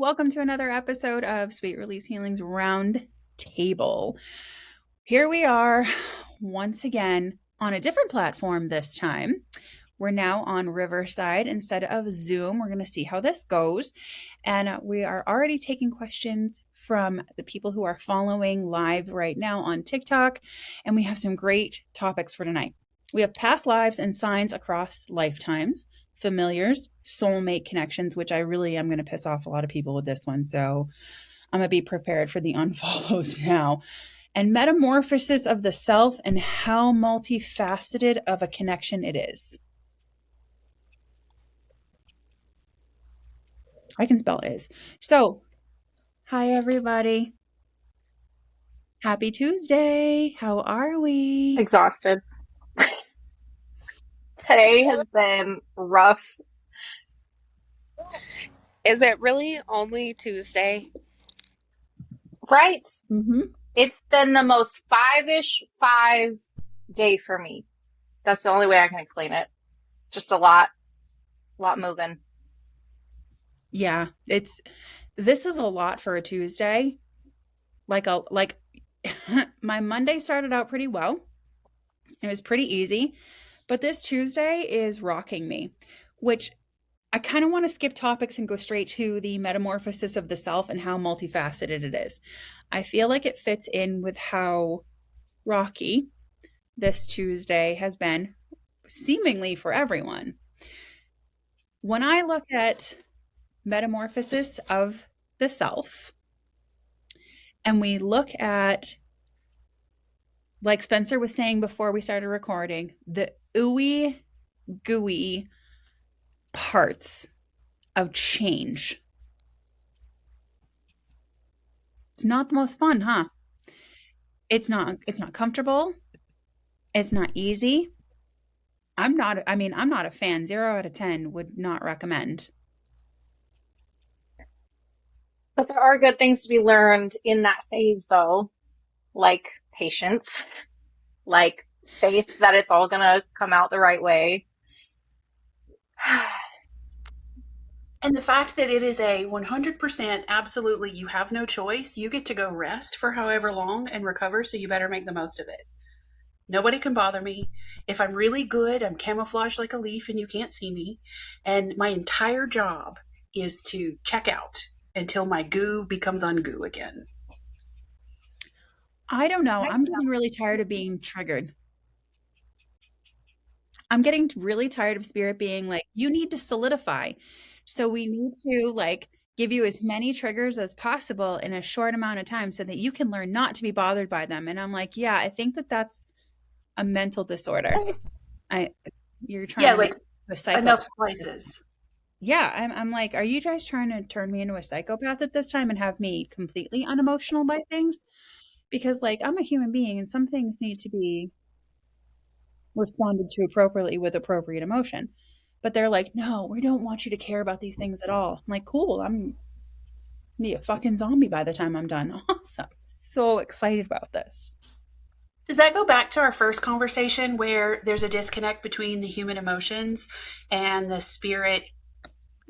welcome to another episode of Sweet Release Healing's Round Table. Here we are once again on a different platform this time. We're now on Riverside instead of Zoom. We're going to see how this goes. And we are already taking questions from the people who are following live right now on TikTok. And we have some great topics for tonight. We have past lives and signs across lifetimes, familiars, soulmate connections, which I really am going to piss off a lot of people with this one. So I'm going to be prepared for the unfollows now. And metamorphosis of the self and how multifaceted of a connection it is. I can spell is. So, hi everybody. Happy Tuesday. How are we? Exhausted. Today has been rough. Is it really only Tuesday? Right? Mm-hmm. It's been the most five day for me. That's the only way I can explain it. Just a lot moving. Yeah, this is a lot for a Tuesday. Like my Monday started out pretty well. It was pretty easy, but this Tuesday is rocking me, which I kind of want to skip topics and go straight to the metamorphosis of the self and how multifaceted it is. I feel like it fits in with how rocky this Tuesday has been, seemingly for everyone. When I look at metamorphosis of the self, and we look at, like Spencer was saying before we started recording, the ooey gooey parts of change. It's not the most fun, huh? It's not comfortable. It's not easy. I'm not a fan. 0 out of 10 would not recommend. But there are good things to be learned in that phase though. Like patience. Like faith that it's all gonna come out the right way. And the fact that it is a 100% absolutely you have no choice, you get to go rest for however long and recover, so you better make the most of it. Nobody can bother me. If I'm really good, I'm camouflaged like a leaf and you can't see me. And my entire job is to check out until my goo becomes ungoo again. I don't know. I'm getting really tired of being triggered. I'm getting really tired of spirit being like, you need to solidify. So we need to like give you as many triggers as possible in a short amount of time so that you can learn not to be bothered by them. And I'm like, yeah, I think that's a mental disorder. You're trying to make a psychopath. Enough slices. Yeah, I'm like, are you guys trying to turn me into a psychopath at this time and have me completely unemotional by things? Because like I'm a human being and some things need to be responded to appropriately with appropriate emotion. But they're like, no, we don't want you to care about these things at all. I'm like, cool, I'm be a fucking zombie by the time I'm done. Awesome. So excited about this. Does that go back to our first conversation where there's a disconnect between the human emotions and the spirit,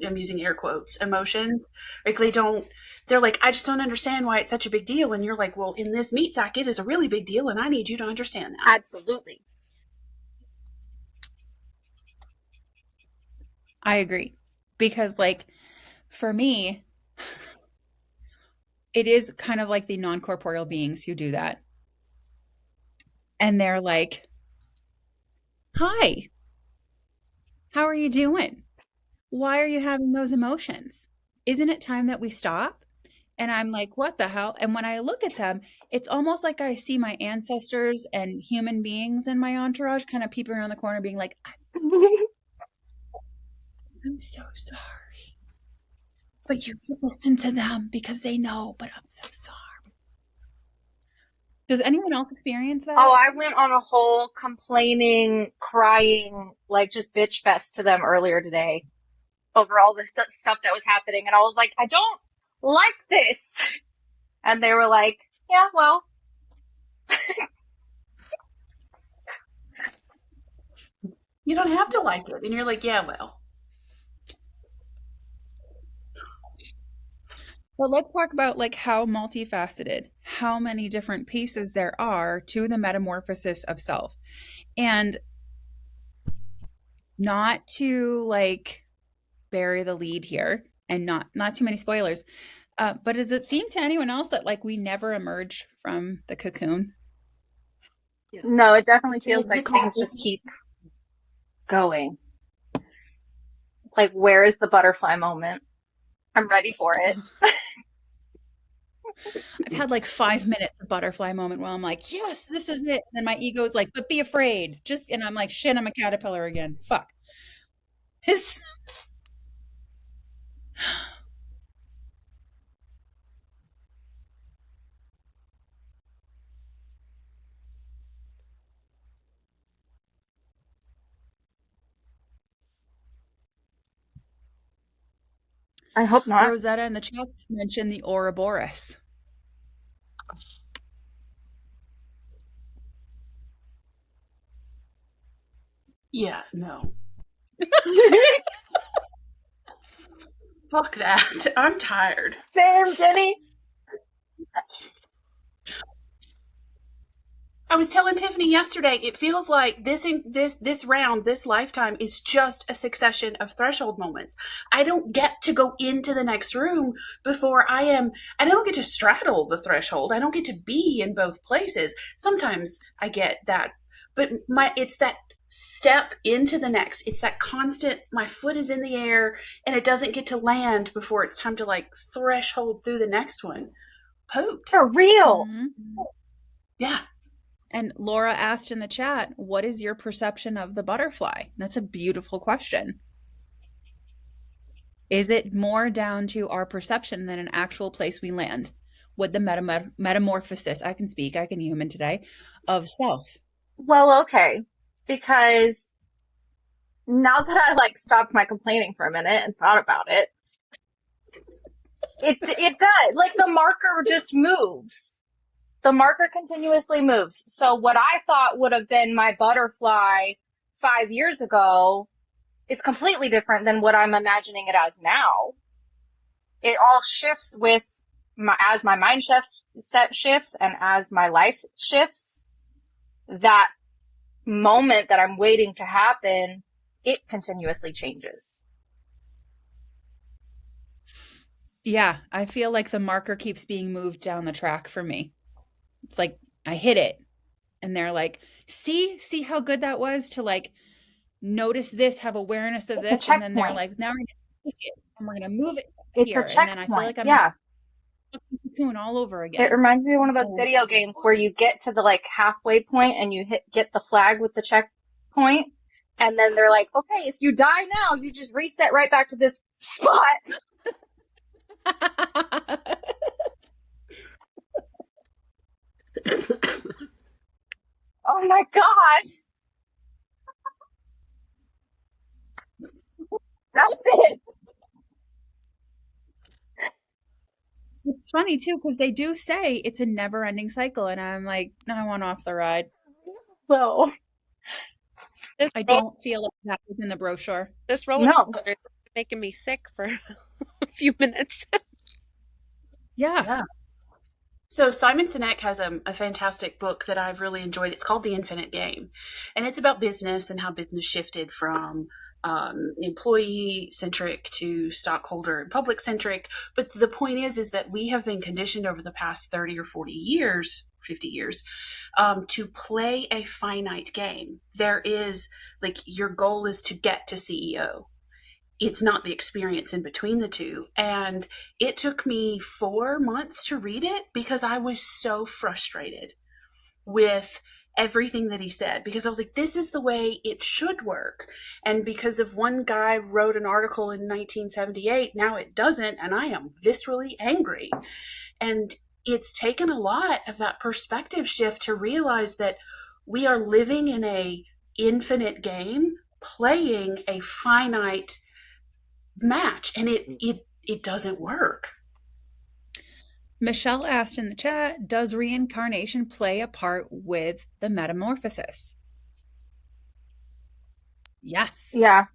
I'm using air quotes, emotions? Like they're like, I just don't understand why it's such a big deal. And you're like, well, in this meat sack, it is a really big deal. And I need you to understand that. Absolutely. I agree. Because like for me, it is kind of like the non-corporeal beings who do that. And they're like, hi, how are you doing? Why are you having those emotions? Isn't it time that we stop? And I'm like, what the hell? And when I look at them, it's almost like I see my ancestors and human beings in my entourage kind of peeping around the corner being like, I'm so sorry. But you should listen to them because they know, but I'm so sorry. Does anyone else experience that? Oh, I went on a whole complaining, crying, like just bitch fest to them earlier today over all this stuff that was happening. And I was like, I don't like this. And they were like, yeah, well. You don't have to like it. And you're like, yeah, well. But let's talk about like how multifaceted, how many different pieces there are to the metamorphosis of self. And not to like bury the lead here and not too many spoilers. But does it seem to anyone else that like we never emerge from the cocoon? Yeah. No, it definitely So feels like Nicole, things just keep going. Like, where is the butterfly moment? I'm ready for it. I've had like 5 minutes of butterfly moment where I'm like, yes, this is it. And then my ego's like, but be afraid. Just and I'm like, shit, I'm a caterpillar again. Fuck. His I hope not. Rosetta in the chat mentioned the Ouroboros. yeah, no. Fuck that. I'm tired. Same, Jenny. I was telling Tiffany yesterday, it feels like this round, this lifetime is just a succession of threshold moments. I don't get to go into the next room before I don't get to straddle the threshold. I don't get to be in both places. Sometimes I get that, but it's that step into the next. It's that constant, my foot is in the air and it doesn't get to land before it's time to like threshold through the next one. Pooped. For real. Mm-hmm. Yeah. And Laura asked in the chat, what is your perception of the butterfly? That's a beautiful question. Is it more down to our perception than an actual place we land? Would the metamorphosis, I can speak, I can human today, of self? Well, okay. Because now that I like stopped my complaining for a minute and thought about it, it does. Like the marker just moves. The marker continuously moves. So what I thought would have been my butterfly 5 years ago is completely different than what I'm imagining it as now. It all shifts with as my mind shifts and as my life shifts. That moment that I'm waiting to happen, it continuously changes. Yeah, I feel like the marker keeps being moved down the track for me. It's like I hit it and they're like, see how good that was to like notice this, have awareness of It's a this, and then they're checkpoint. like, now we're gonna take it and we're gonna move it It's a here. And then I feel checkpoint. like I'm in Yeah. the cocoon all over It again. reminds me of one of those video games where you get to the like halfway point and you get the flag with the checkpoint. And then they're like, okay, if you die now, you just reset right back to this spot. Oh my gosh. That's it. It's funny too, because they do say it's a never ending cycle, and I'm like, no, I want off the ride. So, This I roller, don't feel like that was in the brochure. this roller no. coaster is making me sick for a few minutes. Yeah. Yeah. So Simon Sinek has a fantastic book that I've really enjoyed. It's called The Infinite Game, and it's about business and how business shifted from employee centric to stockholder and public centric. But the point is that we have been conditioned over the past 30 or 40 years, 50 years, to play a finite game. There is like your goal is to get to CEO. It's not the experience in between the two. And it took me 4 months to read it because I was so frustrated with everything that he said, because I was like, this is the way it should work. And because of one guy wrote an article in 1978, now it doesn't, and I am viscerally angry. And it's taken a lot of that perspective shift to realize that we are living in a infinite game, playing a finite match, and it doesn't work. Michelle asked in the chat, does reincarnation play a part with the metamorphosis? Yes. Yeah.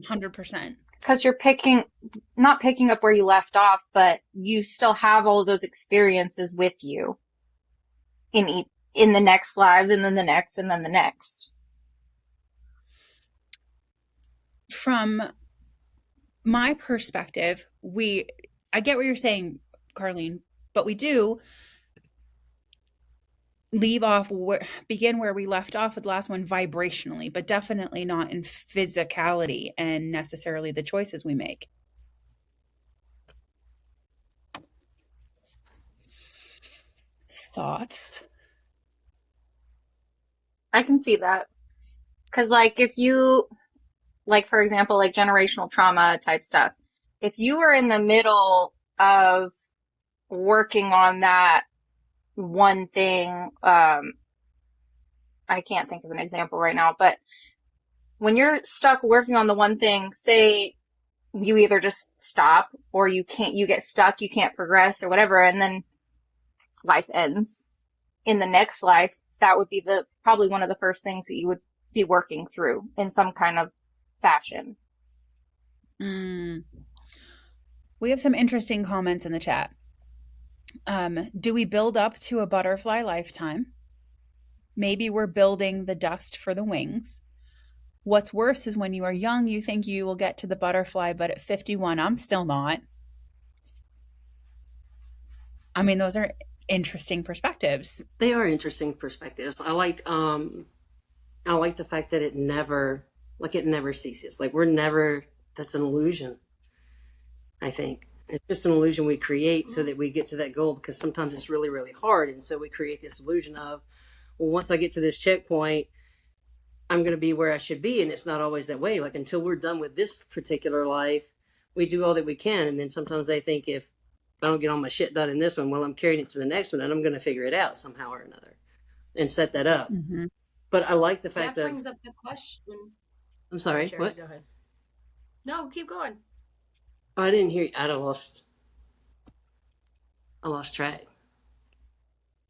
100%. because you're not picking up where you left off, but you still have all of those experiences with you in the next live, and then the next, and then the next. From my perspective, I get what you're saying, Carlene, but we do begin where we left off with the last one vibrationally, but definitely not in physicality and necessarily the choices we make. Thoughts? I can see that. Because, like, if you, like, for example, like generational trauma type stuff, if you were in the middle of working on that one thing, I can't think of an example right now, but when you're stuck working on the one thing, say you either just stop or you get stuck, you can't progress or whatever, and then life ends. In the next life, that would be probably one of the first things that you would be working through in some kind of fashion. We have some interesting comments in the chat. Do we build up to a butterfly lifetime? Maybe we're building the dust for the wings. What's worse is when you are young, you think you will get to the butterfly, but at 51, I'm still not. I mean, those are interesting perspectives. They are interesting perspectives. I like the fact that it never ceases. Like that's an illusion. I think it's just an illusion we create so that we get to that goal, because sometimes it's really, really hard. And so we create this illusion of, well, once I get to this checkpoint, I'm going to be where I should be. And it's not always that way. Like, until we're done with this particular life, we do all that we can. And then sometimes I think, if I don't get all my shit done in this one, well, I'm carrying it to the next one, and I'm going to figure it out somehow or another and set that up. Mm-hmm. But I like the fact that brings up the question. I'm sorry, Jerry, what? Go ahead. No, keep going. Oh, I didn't hear you. I lost track.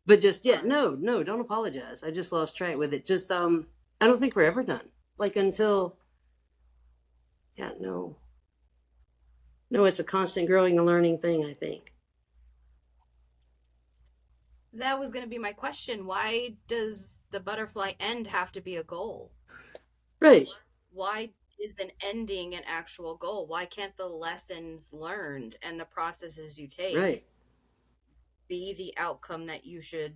But just, no, don't apologize. I just lost track with it. Just, I don't think we're ever done. Like, until, no, it's a constant growing and learning thing, I think. That was going to be my question. Why does the butterfly end have to be a goal? Right. Why is an ending an actual goal? Why can't the lessons learned and the processes you take be the outcome that you should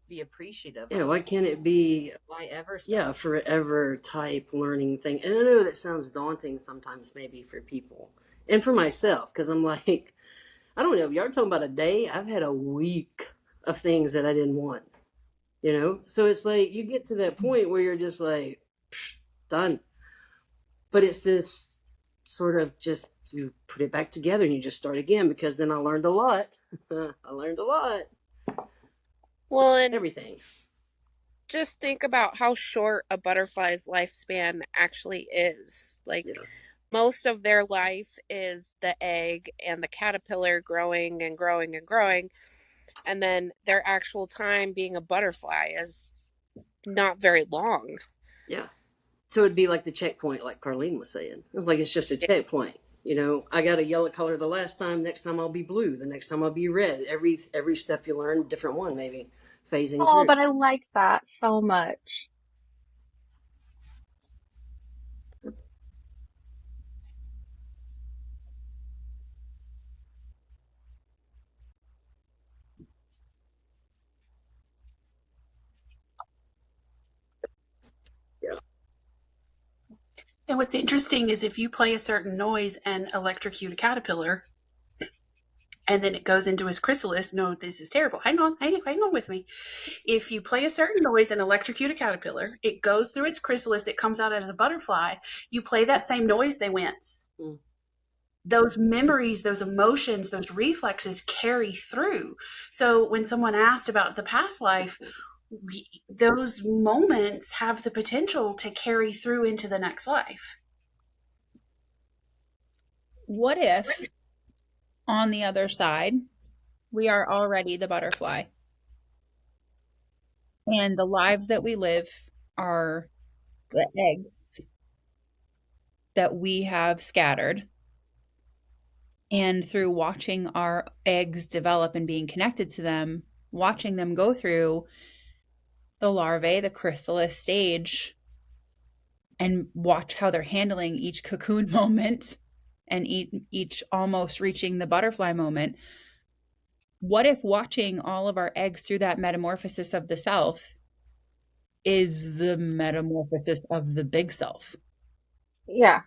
be appreciative of? Why can't it be a forever type learning thing? And I know that sounds daunting sometimes, maybe for people and for myself, because I'm like, I don't know, y'all are talking about a day. I've had a week of things that I didn't want, so it's like you get to that point where you're just like, done. But it's this sort of just, you put it back together and you just start again, because then I learned a lot. Well, and everything. Just think about how short a butterfly's lifespan actually is. Like, most of their life is the egg and the caterpillar growing and growing and growing. And then their actual time being a butterfly is not very long. Yeah. So it'd be like the checkpoint, like Carlene was saying. It's like, it's just a checkpoint. I got a yellow color the last time. Next time I'll be blue. The next time I'll be red. Every step you learn, different one, maybe phasing through. Oh, but I like that so much. And what's interesting is, if you play a certain noise and electrocute a caterpillar, and then it goes into his chrysalis. No, this is terrible. Hang on with me. If you play a certain noise and electrocute a caterpillar, it goes through its chrysalis, it comes out as a butterfly. You play that same noise, they wince. Those memories, those emotions, those reflexes carry through. So when someone asked about the past life, those moments have the potential to carry through into the next life. What if, on the other side, we are already the butterfly, and the lives that we live are the eggs that we have scattered, and through watching our eggs develop and being connected to them, watching them go through the larvae, the chrysalis stage, and watch how they're handling each cocoon moment and each almost reaching the butterfly moment. What if watching all of our eggs through that metamorphosis of the self is the metamorphosis of the big self? Yeah.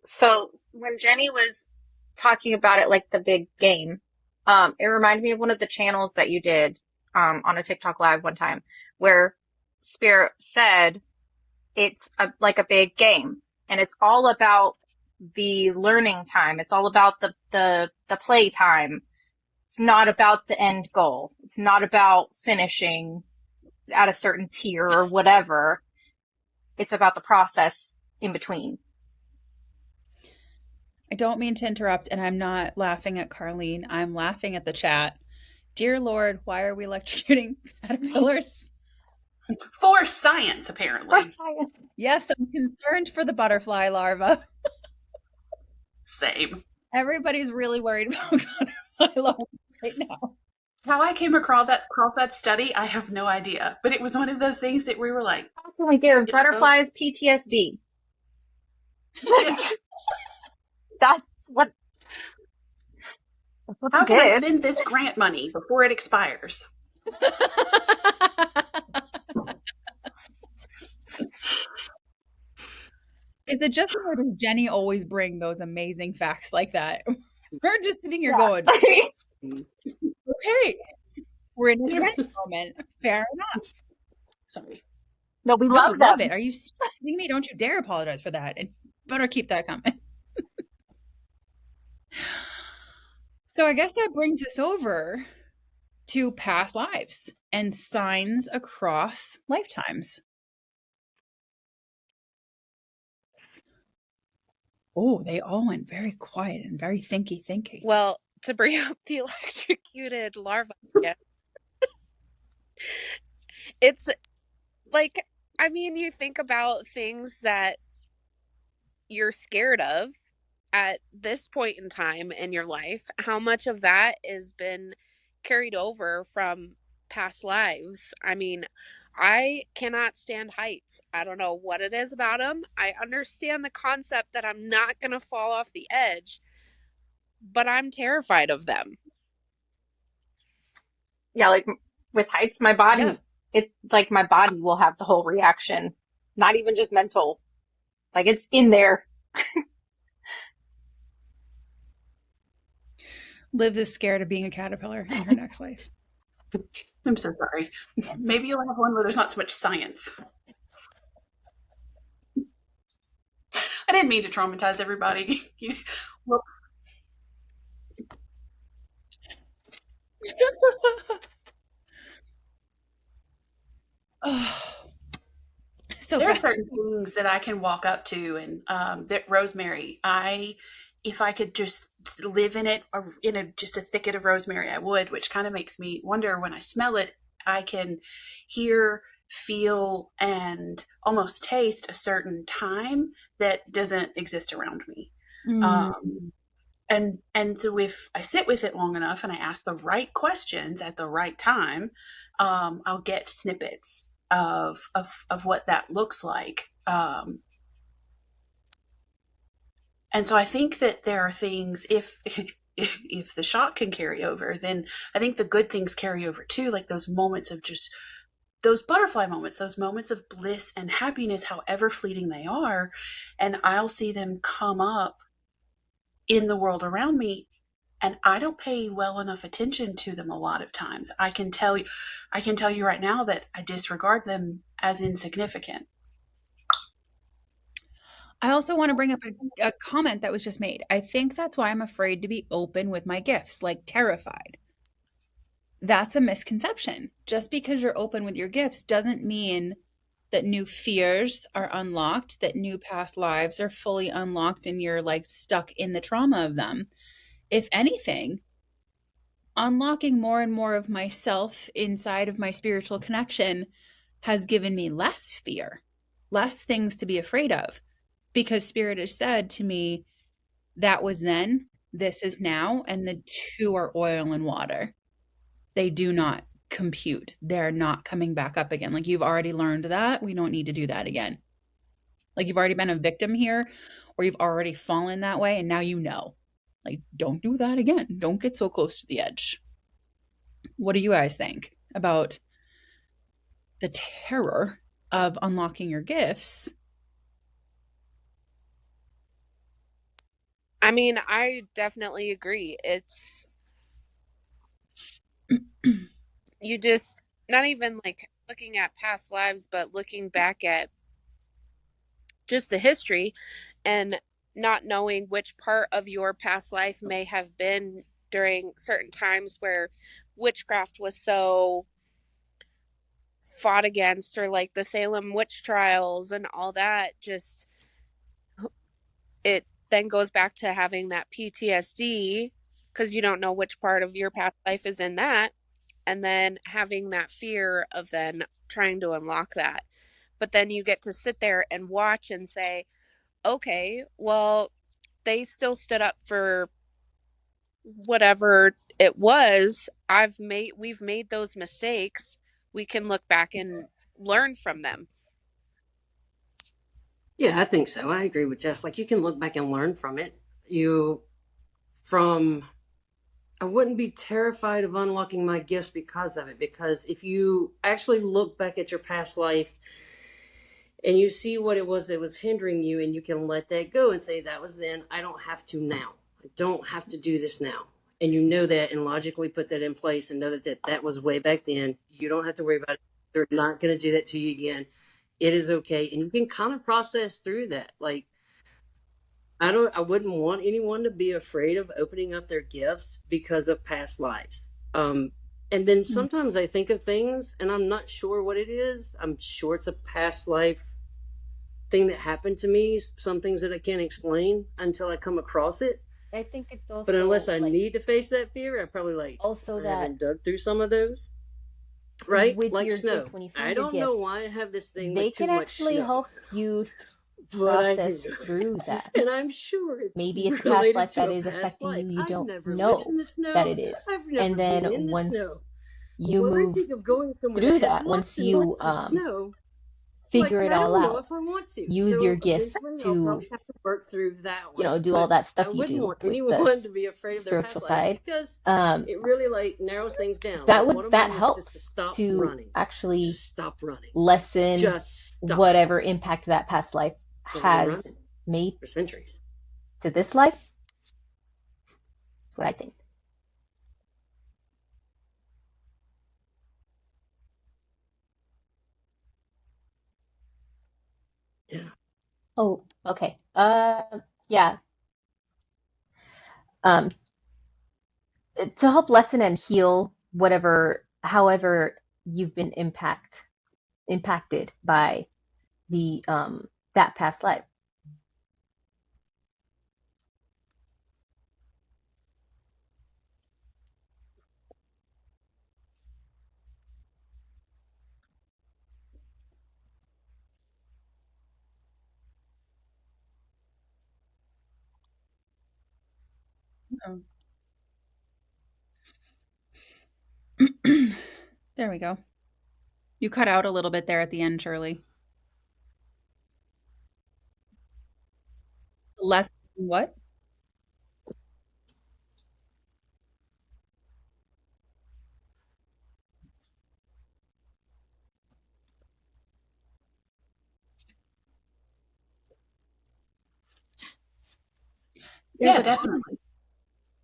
So when Jenny was talking about it like the big game, it reminded me of one of the channels that you did on a TikTok live one time where Spirit said it's like a big game and it's all about the learning time. It's all about the play time. It's not about the end goal. It's not about finishing at a certain tier or whatever. It's about the process in between. I don't mean to interrupt, and I'm not laughing at Carlene. I'm laughing at the chat. Dear Lord, why are we electrocuting caterpillars? For science, apparently. For science. Yes, I'm concerned for the butterfly larva. Same. Everybody's really worried about butterfly larva right now. How I came across that study, I have no idea. But it was one of those things that we were like, how can we give butterflies PTSD? That's what how can I spend this grant money before it expires? Is it just or does Jenny always bring those amazing facts like that? We're just sitting here going, okay, we're in a grant moment. Fair enough. Sorry. No, we love them. It. Are you kidding me? Don't you dare apologize for that. And better keep that coming. So I guess that brings us over to past lives and signs across lifetimes. Oh, they all went very quiet and very thinky. Well, to bring up the electrocuted larva again, it's like, I mean, you think about things that you're scared of at this point in time in your life, how much of that has been carried over from past lives. I mean, I cannot stand heights. I don't know what it is about them. I understand the concept that I'm not going to fall off the edge, but I'm terrified of them. Yeah, like with heights, my body, it's like my body will have the whole reaction, not even just mental. Like it's in there. Liv is scared of being a caterpillar in her next life. I'm so sorry. Maybe you'll have one where there's not so much science. I didn't mean to traumatize everybody. Whoops. So there are certain things that I can walk up to, and that rosemary, if I could just live in it or in just a thicket of rosemary, I would, which kind of makes me wonder when I smell it, I can hear, feel, and almost taste a certain time that doesn't exist around me. And so if I sit with it long enough and I ask the right questions at the right time, I'll get snippets of what that looks like. And so I think that there are things, if the shock can carry over, then I think the good things carry over too, like those moments of just those butterfly moments, those moments of bliss and happiness, however fleeting they are. And I'll see them come up in the world around me, and I don't pay well enough attention to them a lot of times. I can tell you right now that I disregard them as insignificant. I also want to bring up a comment that was just made. I think that's why I'm afraid to be open with my gifts, like terrified. That's a misconception. Just because you're open with your gifts doesn't mean that new fears are unlocked, that new past lives are fully unlocked and you're like stuck in the trauma of them. If anything, unlocking more and more of myself inside of my spiritual connection has given me less fear, less things to be afraid of, because Spirit has said to me, that was then, this is now, and the two are oil and water. They do not compute. They're not coming back up again. Like, you've already learned that. We don't need to do that again. Like, you've already been a victim here, or you've already fallen that way, and now you know. Like, don't do that again. Don't get so close to the edge. What do you guys think about the terror of unlocking your gifts? I mean, I definitely agree. It's you just not even like looking at past lives, but looking back at just the history and not knowing which part of your past life may have been during certain times where witchcraft was so fought against, or like the Salem witch trials and all that. Just it then goes back to having that PTSD because you don't know which part of your past life is in that, and then having that fear of then trying to unlock that. But then you get to sit there and watch and say, okay, well, they still stood up for whatever it was. We've made those mistakes. We can look back and learn from them. Yeah, I think so. I agree with Jess. Like, you can look back and learn from it. I wouldn't be terrified of unlocking my gifts because of it. Because if you actually look back at your past life and you see what it was that was hindering you, and you can let that go and say, that was then, I don't have to now. I don't have to do this now. And you know that, and logically put that in place and know that was way back then. You don't have to worry about it. They're not going to do that to you again. It is okay. And you can kind of process through that. Like, I wouldn't want anyone to be afraid of opening up their gifts because of past lives. And then sometimes I think of things and I'm not sure what it is. I'm sure it's a past life thing that happened to me. Some things that I can't explain until I come across it. I think it's also, but unless I need to face that fear, I probably also I haven't dug through some of those. Right? With like your snow. gifts, when you find I don't your know gifts, why I have this thing they with too can much actually snow. help you But I process do. through that. And I'm sure it's Maybe it's a past related life to that a is past affecting life. you. You I've don't never lived know in the snow. that it is. I've never And then been in the once snow. you When I move think of going somewhere through that has that, once lots and you lots of snow, figure it I all don't know out, if I want to. use So your gifts eventually I'll to, probably have to work through that one. do all But that I stuff you wouldn't do want with anyone to the be afraid of their spiritual past lives side. because it really narrows things down. That But one of mine was just to helps stop to running. actually Just stop running. lessen Just stop. whatever impact that past life Because I've been has running made for centuries. to this life. That's what I think. Yeah. Oh, okay. Yeah. To help lessen and heal however you've been impacted by the that past life. Oh. There we go. You cut out a little bit there at the end, Shirley. Less what? Yeah, definitely.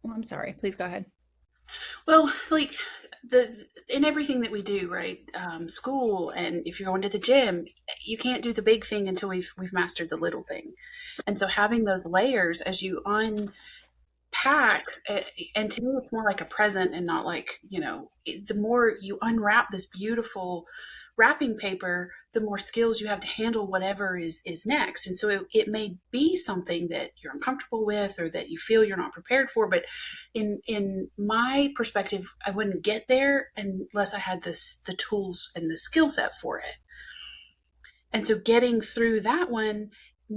Oh, I'm sorry. Please go ahead. Well, like in everything that we do, right? School, and if you're going to the gym, you can't do the big thing until we've mastered the little thing. And so having those layers as you unpack, and to me, it's more like a present and not like the more you unwrap this beautiful wrapping paper, the more skills you have to handle whatever is next. And so it may be something that you're uncomfortable with or that you feel you're not prepared for. But in my perspective, I wouldn't get there unless I had the tools and the skill set for it. And so getting through that one,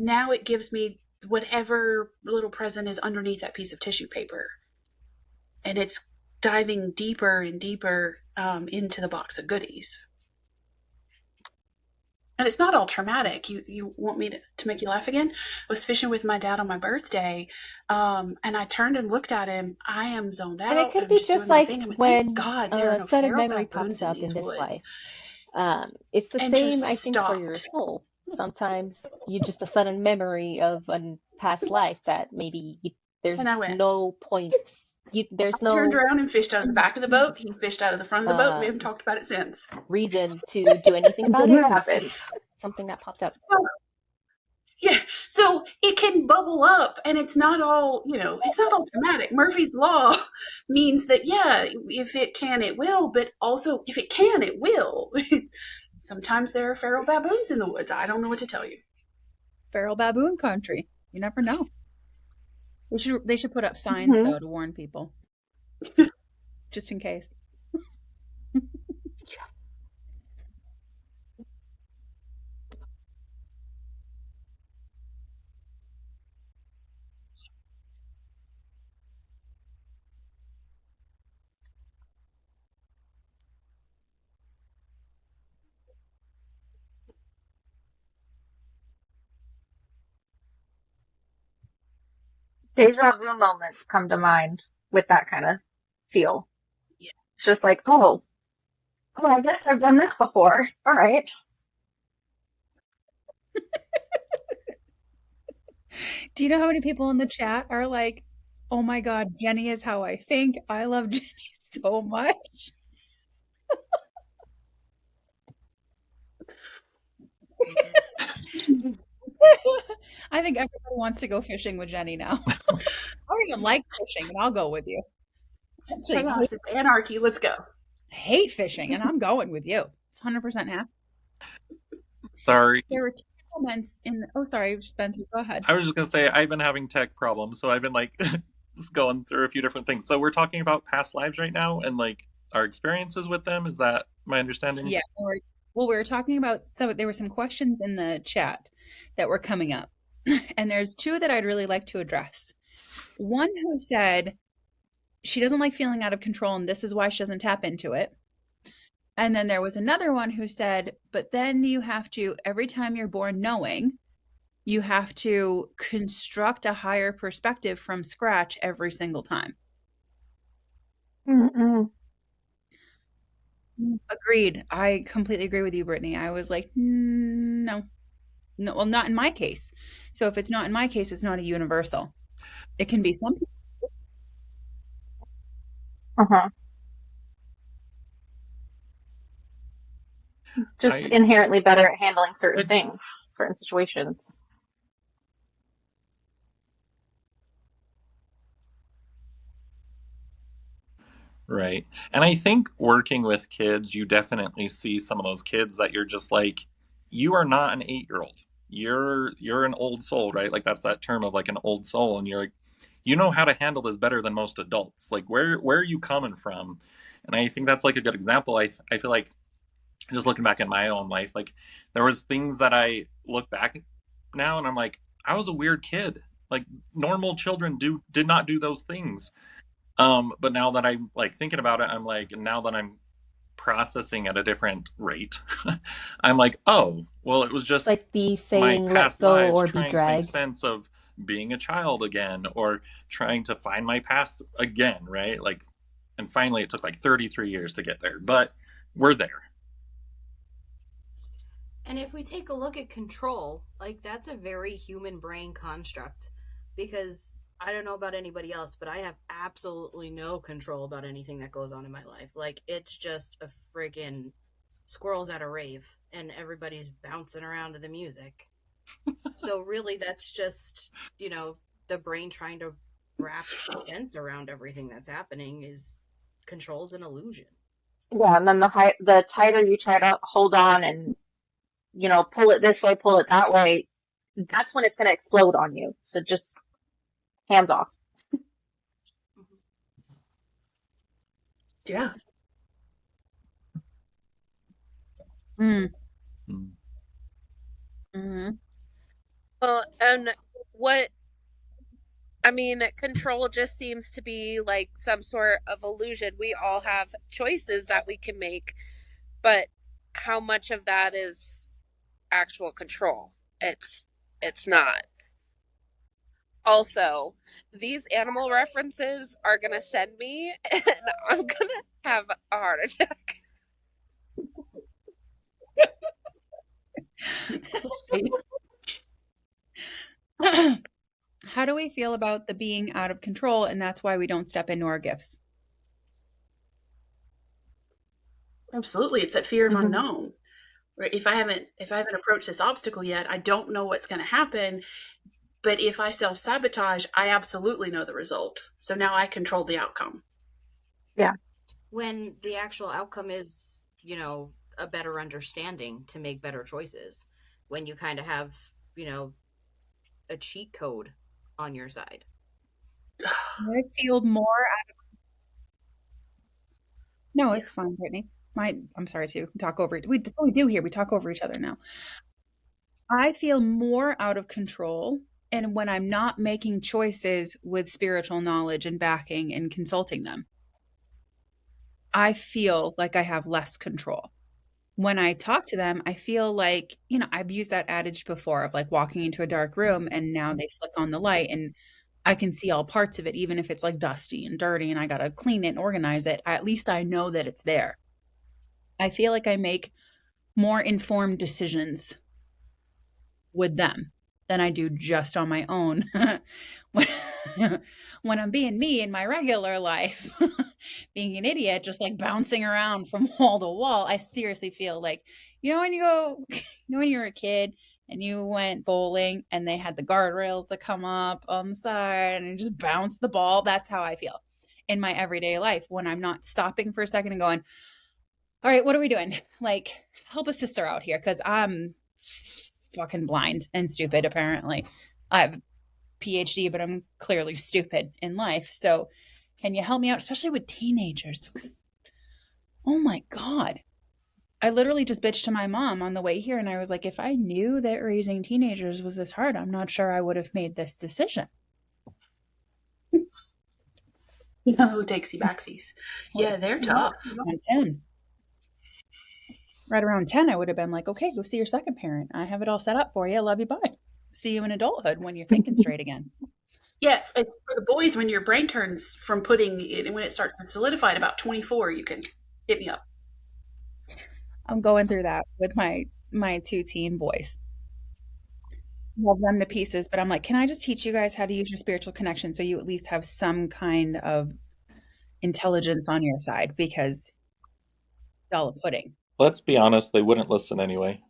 now it gives me whatever little present is underneath that piece of tissue paper. And it's diving deeper and deeper into the box of goodies. And it's not all traumatic. You want me to make you laugh again? I was fishing with my dad on my birthday, and I turned and looked at him. I am zoned And it out. could I'm be just just doing my like thing. I mean, thank when God there are a no sudden feral memory baboons pops in up in these this woods. life. It's the And same, just I think, for your stopped. soul. Sometimes you just a sudden memory of a past life that maybe there's And I went. no point. There's I turned no around and fished out of the back of the boat. He fished out of the front of the boat. We haven't talked about it since. reason to do anything And about then it. what It's happened? just something that popped up. Yeah, so it can bubble up, and it's not all, it's not all dramatic. Murphy's Law means that, yeah, if it can, it will, but also if it can, it will. Sometimes there are feral baboons in the woods. I don't know what to tell you. Feral baboon country. You never know. They should put up signs though to warn people. Just in case. Deja vu moments come to mind with that kind of feel. Yeah. It's just like, oh, I guess I've done that before. All right. Do you know how many people in the chat are like, oh my God, Jenny is how I think. I love Jenny so much. I think everybody wants to go fishing with Jenny now. I don't even like fishing, and I'll go with you. Actually, Chaos, it's anarchy. Let's go. I hate fishing, and I'm going with you. It's 100% happy. Sorry. There were 2 comments in the, oh, sorry, Spencer, go ahead. I was just going to say, I've been having tech problems, so I've been like just going through a few different things. So we're talking about past lives right now and like our experiences with them. Is that my understanding? Yeah. Well, we were talking about, so there were some questions in the chat that were coming up. And there's 2 that I'd really like to address. One who said she doesn't like feeling out of control, and this is why she doesn't tap into it. And then there was another one who said, but then you have to, every time you're born knowing, you have to construct a higher perspective from scratch every single time. Mm-mm. Agreed. I completely agree with you, Brittany. I was like, no. No, well, not in my case. So if it's not in my case, it's not a universal. It can be some people. Uh-huh. Just inherently better at handling certain things, certain situations. Right. And I think working with kids, you definitely see some of those kids that you're just like, you are not an 8-year-old. You're an old soul, right? Like that's that term of like an old soul, and you're like, you know how to handle this better than most adults. Like where are you coming from? And I think that's like a good example. I feel like just looking back at my own life, like there was things that I look back now and I'm like, I was a weird kid. Like normal children did not do those things. But now that I'm like thinking about it, I'm like, now that I'm processing at a different rate, I'm like, oh, well, it was just Like the my saying, let past go lives or be trying to make dragged. sense of being a child again or trying to find my path again, right? Like, and finally it took like 33 years to get there, but we're there. And if we take a look at control, like that's a very human brain construct because I don't know about anybody else, but I have absolutely no control about anything that goes on in my life. Like it's just a friggin' squirrels at a rave and everybody's bouncing around to the music. So really that's just, the brain trying to wrap a fence around everything that's happening is control's an illusion. Yeah, and then the tighter you try to hold on and pull it this way, pull it that way, that's when it's going to explode on you. So just hands off. Yeah. Mm. Mm-hmm. And what I mean, control just seems to be like some sort of illusion. We all have choices that we can make, but how much of that is actual control? It's not. Also, these animal references are gonna send me and I'm gonna have a heart attack. How do we feel about the being out of control, and that's why we don't step into our gifts? Absolutely, it's that fear of unknown. Right? If I haven't approached this obstacle yet, I don't know what's going to happen. But if I self-sabotage, I absolutely know the result. So now I control the outcome. Yeah. When the actual outcome is, a better understanding to make better choices. When you kind of have, a cheat code on your side. I feel more out of... No, it's fine, Brittany. I'm sorry to talk over. That's what we do here. We talk over each other now. I feel more out of control, and when I'm not making choices with spiritual knowledge and backing and consulting them, I feel like I have less control. When I talk to them, I feel like, I've used that adage before of like walking into a dark room and now they flick on the light and I can see all parts of it, even if it's like dusty and dirty and I got to clean it and organize it. At least I know that it's there. I feel like I make more informed decisions with them than I do just on my own when, when I'm being me in my regular life, being an idiot, just like bouncing around from wall to wall. I seriously feel like, when you go, when you were a kid and you went bowling and they had the guardrails that come up on the side and you just bounce the ball. That's how I feel in my everyday life when I'm not stopping for a second and going, all right, what are we doing? Like, help a sister out here because I'm fucking blind and stupid, apparently. I have a PhD, but I'm clearly stupid in life. So can you help me out, especially with teenagers? Because, oh my God. I literally just bitched to my mom on the way here, and I was like, if I knew that raising teenagers was this hard, I'm not sure I would have made this decision. No takesy backsies. Yeah, they're tough. Around 10. Right around 10, I would have been like, okay, go see your second parent. I have it all set up for you. Love you. Bye. See you in adulthood when you're thinking straight again. Yeah, for the boys, when your brain turns from pudding and when it starts to solidify at about 24, you can hit me up. I'm going through that with my two teen boys. Love them to pieces, but I'm like, can I just teach you guys how to use your spiritual connection so you at least have some kind of intelligence on your side because y'all are pudding. Let's be honest, they wouldn't listen anyway.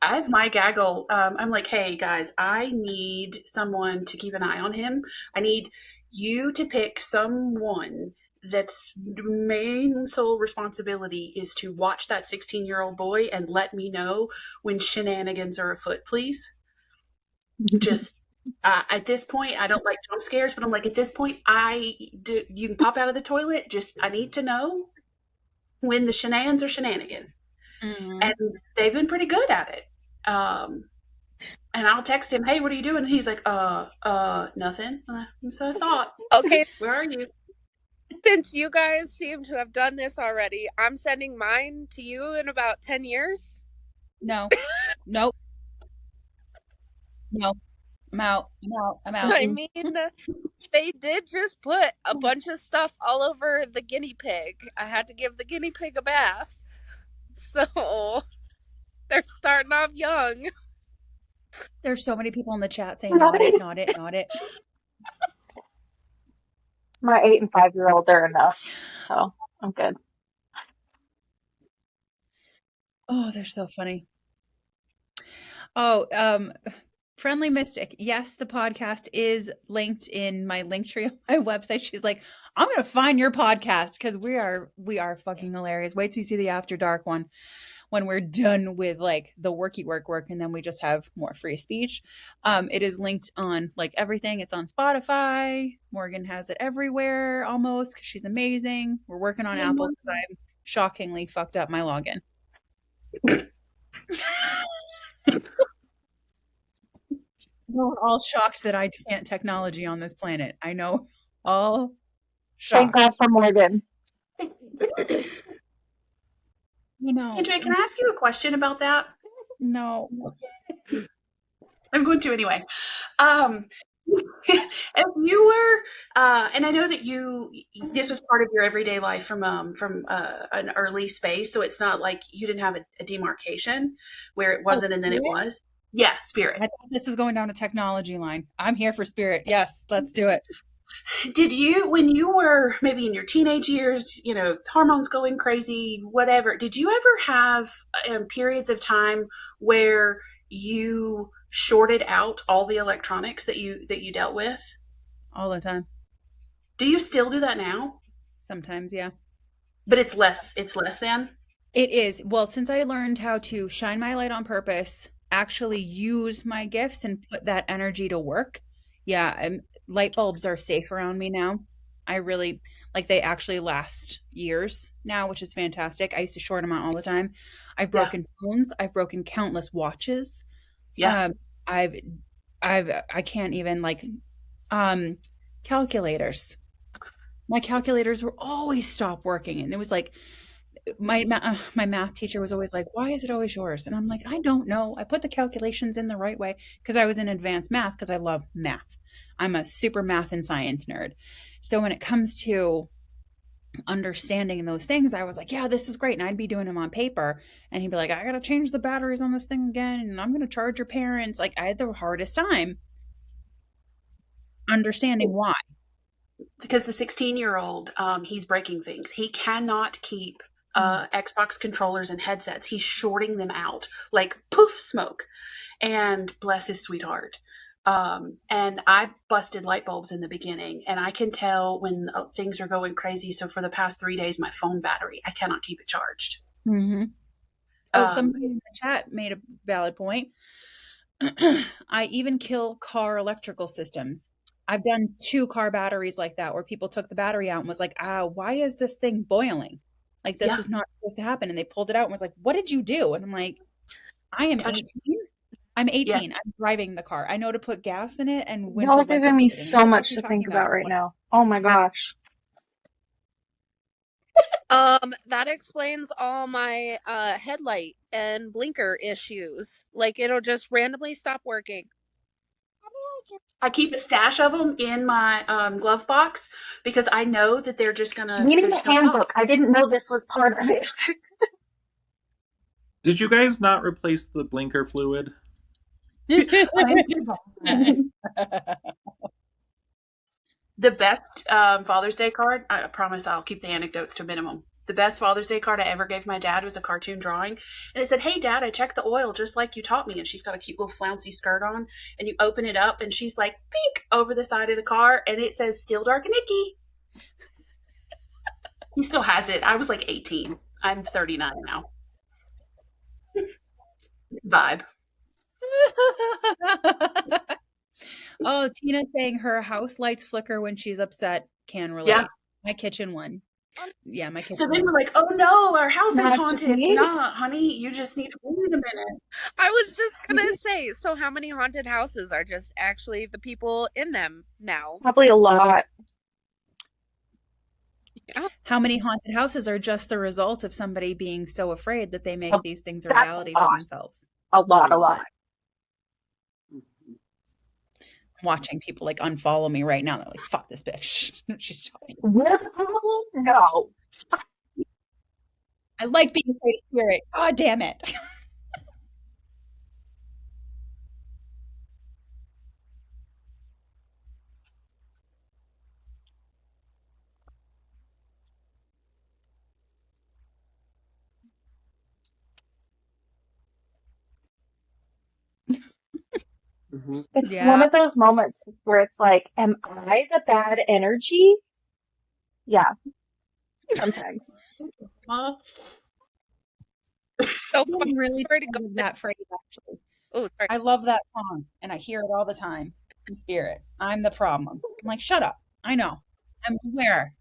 I have my gaggle. I'm like, hey guys, I need someone to keep an eye on him. I need you to pick someone that's main sole responsibility is to watch that 16-year-old boy and let me know when shenanigans are afoot, please. Just at this point, I don't like jump scares, but I'm like, at this point, you can pop out of the toilet. Just I need to know when the shenanigans are shenanigan. Mm-hmm. And they've been pretty good at it. And I'll text him, hey, what are you doing? And he's like, nothing. So I thought, okay, where are you? Since you guys seem to have done this already, I'm sending mine to you in about 10 years. No. Nope. No. I'm out. I mean, they did just put a bunch of stuff all over the guinea pig. I had to give the guinea pig a bath. So they're starting off young. There's so many people in the chat saying, not it. My 8 and 5-year-old are enough, so I'm good. Oh, they're so funny. Oh, Friendly Mystic. Yes, the podcast is linked in my link tree on my website. She's like, I'm gonna find your podcast because we are fucking hilarious. Wait till you see the After Dark one when we're done with like the worky work and then we just have more free speech. It is linked on like everything. It's on Spotify. Morgan has it everywhere almost because she's amazing. We're working on Apple because shockingly fucked up my login. We're all shocked that I can't technology on this planet. I know, all Thank shocked. God for Morgan. You know, Andrea, can I ask you a question about that? no. I'm going to anyway. If you were, and I know that this was part of your everyday life from an early space, so it's not like you didn't have a demarcation where it wasn't and then it Spirit? was. Yeah, spirit. I thought this was going down a technology line. I'm here for spirit. Yes, let's do it. Did you, when you were maybe in your teenage years, hormones going crazy, whatever, did you ever have periods of time where you shorted out all the electronics that you dealt with? All the time. Do you still do that now? Sometimes, yeah. But it's less than? It is. Well, since I learned how to shine my light on purpose, actually use my gifts and put that energy to work. Yeah, light bulbs are safe around me now. I really like they actually last years now, which is fantastic. I used to short them out all the time. I've Yeah. broken phones. I've broken countless watches. Yeah. I've I can't even calculators. My calculators were always stop working, and it was like my math teacher was always like, "Why is it always yours?" And I'm like, "I don't know. I put the calculations in the right way because I was in advanced math because I love math. I'm a super math and science nerd. So when it comes to understanding those things, I was like, yeah, this is great. And I'd be doing them on paper. And he'd be like, I got to change the batteries on this thing again. And I'm going to charge your parents. Like, I had the hardest time understanding why. Because the 16-year-old, he's breaking things. He cannot keep Xbox controllers and headsets. He's shorting them out like poof smoke. And bless his sweetheart. And I busted light bulbs in the beginning, and I can tell when things are going crazy. So for the past 3 days, my phone battery, I cannot keep it charged. Mm-hmm. Oh, somebody in the chat made a valid point. I even kill car electrical systems. I've done 2 car batteries like that where people took the battery out and was like, why is this thing boiling? Like, this is not supposed to happen. And they pulled it out and was like, what did you do? And I'm like, I am 18. I'm 18. Yeah. I'm driving the car. I know to put gas in it and Y'all are giving me so much to think about right now. Oh my gosh. That explains all my headlight and blinker issues. Like, it'll just randomly stop working. I keep a stash of them in my glove box because I know that they're just gonna. Reading the handbook, I didn't know this was part of it. Did you guys not replace the blinker fluid? The best Father's Day card, I promise I'll keep the anecdotes to a minimum. The best Father's Day card I ever gave my dad was a cartoon drawing. And it said, hey, Dad, I checked the oil just like you taught me. And she's got a cute little flouncy skirt on. And you open it up and she's like, peek, over the side of the car. And it says, still dark and icky. He still has it. I was like 18. I'm 39 now. Vibe. Oh, Tina saying her house lights flicker when she's upset. Can relate. Yeah. My kitchen one. Yeah, my kitchen. So then we're like, oh no, our house is haunted. Nah, honey, you just need to wait a minute. I was just gonna say, so how many haunted houses are just actually the people in them now? Probably a lot. Yeah. How many haunted houses are just the result of somebody being so afraid that they make these things a reality for themselves? A lot. Watching people like unfollow me right now. They're like, fuck this bitch. She's talking. We're the problem? No. I like being afraid of spirit. God damn it. It's one of those moments where it's like, am I the bad energy? Yeah. Sometimes. I'm really proud of that phrase, actually. Oh, sorry. I love that song, and I hear it all the time in spirit. I'm the problem. I'm like, shut up. I know. I'm aware.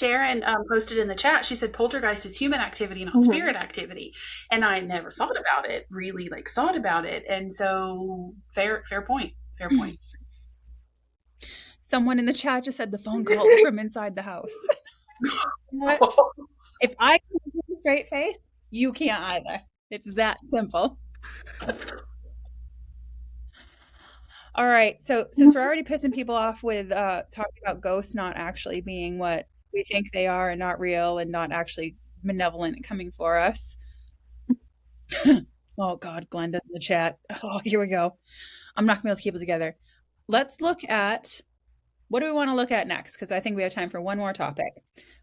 Sharon posted in the chat, she said poltergeist is human activity, not spirit activity. And I never thought about it, really thought about it. And so fair point. Fair point. Someone in the chat just said the phone call is from inside the house. What? If I can keep a straight face, you can't either. It's that simple. All right. So since we're already pissing people off with talking about ghosts not actually being what we think they are and not real and not actually malevolent and coming for us. Oh God, Glenda's in the chat. Oh, here we go. I'm not gonna be able to keep it together. Let's look at, what do we want to look at next? Because I think we have time for one more topic.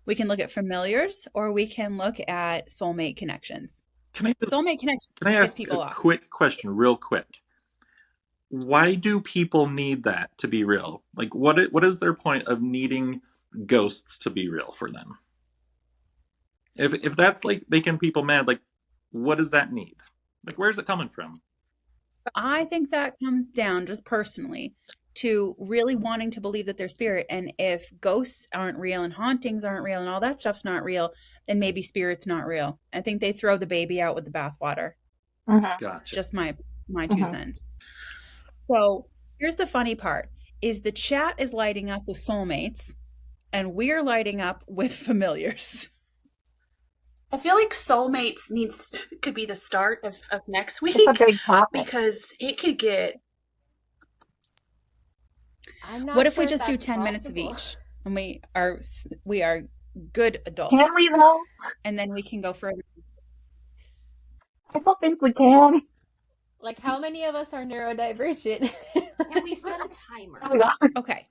We can look at familiars, or we can look at soulmate connections. Soulmate connections. Can I ask a quick question, real quick? Why do people need that to be real? Like, what is their point of needing ghosts to be real for them? If that's like making people mad, like, what does that need? Like, where's it coming from? I think that comes down, just personally, to really wanting to believe that they're spirit. And if ghosts aren't real and hauntings aren't real and all that stuff's not real, then maybe spirit's not real. I think they throw the baby out with the bathwater. Gotcha. Just my 2 cents. So here's the funny part, is the chat is lighting up with soulmates and we're lighting up with familiars. I feel like soulmates could be the start of next week, because it could get. What if we just do 10 minutes of each, and we are good adults? Can we though? And then we can go further. I don't think we can. Like, how many of us are neurodivergent? Can we set a timer? Oh my God. Okay.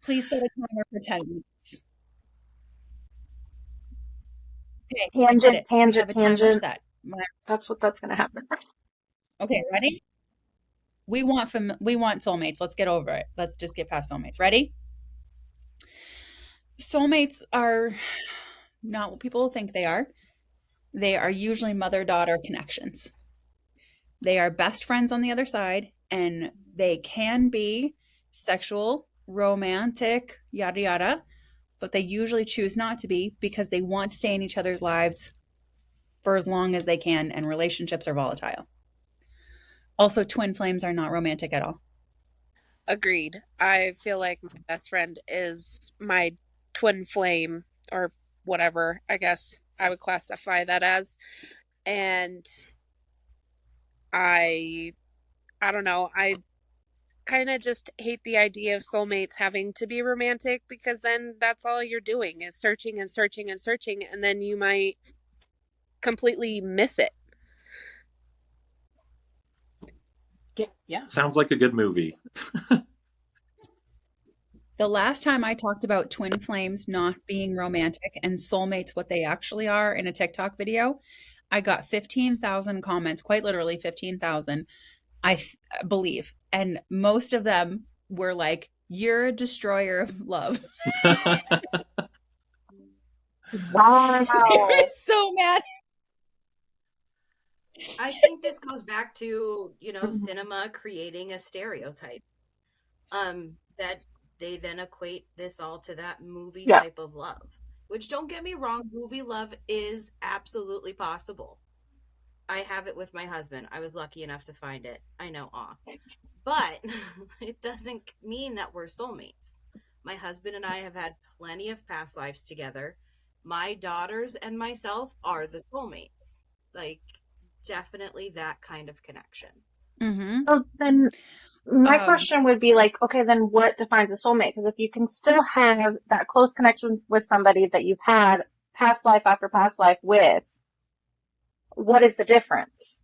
Please set a timer for 10 minutes. Okay, tangent. That's what's going to happen. Okay, ready? We want soulmates. Let's get over it. Let's just get past soulmates. Ready? Soulmates are not what people think they are. They are usually mother-daughter connections. They are best friends on the other side, and they can be sexual, romantic, yada yada, but they usually choose not to be because they want to stay in each other's lives for as long as they can, and relationships are volatile. Also, twin flames are not romantic at all. Agreed. I feel like my best friend is my twin flame, or whatever, I guess I would classify that as. And I don't know, I kind of just hate the idea of soulmates having to be romantic, because then that's all you're doing is searching and searching and searching, and then you might completely miss it. Yeah. Sounds like a good movie. The last time I talked about twin flames not being romantic and soulmates what they actually are in a TikTok video, I got 15,000 comments, quite literally 15,000, I believe. And most of them were like, "You're a destroyer of love." Wow. I was so mad. I think this goes back to, cinema creating a stereotype. That they then equate this all to that movie type of love. Which, don't get me wrong, movie love is absolutely possible. I have it with my husband. I was lucky enough to find it. I know, but it doesn't mean that we're soulmates. My husband and I have had plenty of past lives together. My daughters and myself are the soulmates. Like, definitely that kind of connection. Mm-hmm. So then my question would be like, okay, then what defines a soulmate? Because if you can still have that close connection with somebody that you've had past life after past life with, what is the difference?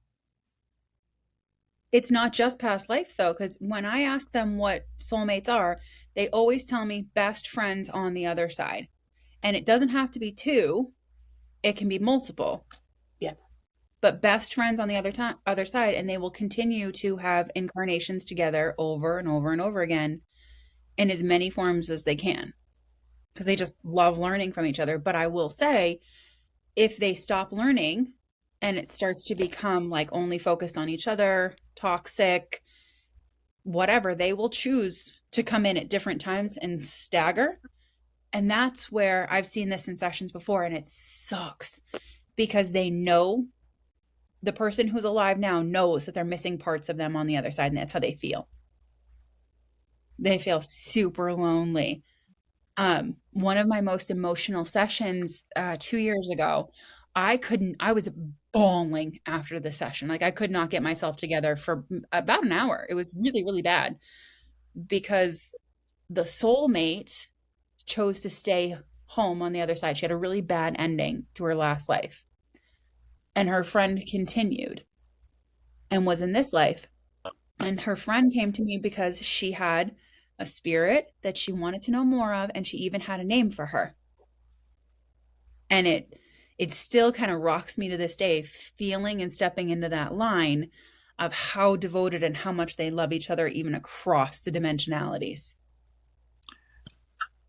It's not just past life, though, because when I ask them what soulmates are, they always tell me best friends on the other side. And it doesn't have to be two. It can be multiple. Yeah. But best friends on the other side, and they will continue to have incarnations together over and over and over again in as many forms as they can, because they just love learning from each other. But I will say, if they stop learning and it starts to become like only focused on each other, toxic, whatever, they will choose to come in at different times and stagger. And that's where I've seen this in sessions before, and it sucks because they know the person who's alive now knows that they're missing parts of them on the other side, and that's how they feel. They feel super lonely. One of my most emotional sessions 2 years ago, I was bawling after the session. Like I could not get myself together for about an hour. It was really, really bad because the soulmate chose to stay home on the other side. She had a really bad ending to her last life. And her friend continued and was in this life. And her friend came to me because she had a spirit that she wanted to know more of, and she even had a name for her. And it still kind of rocks me to this day, feeling and stepping into that line of how devoted and how much they love each other, even across the dimensionalities.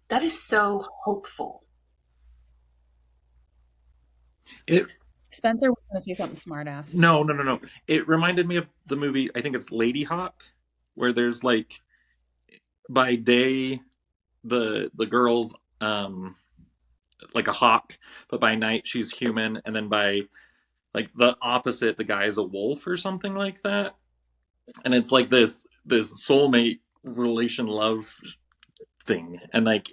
That is so hopeful. Spencer was going to say something smart ass. No. It reminded me of the movie, I think it's Lady Hawk, where there's like, by day, the girl's like a hawk, but by night she's human, and then by like the opposite, the guy's a wolf or something like that. And it's like this soulmate relation love thing. And like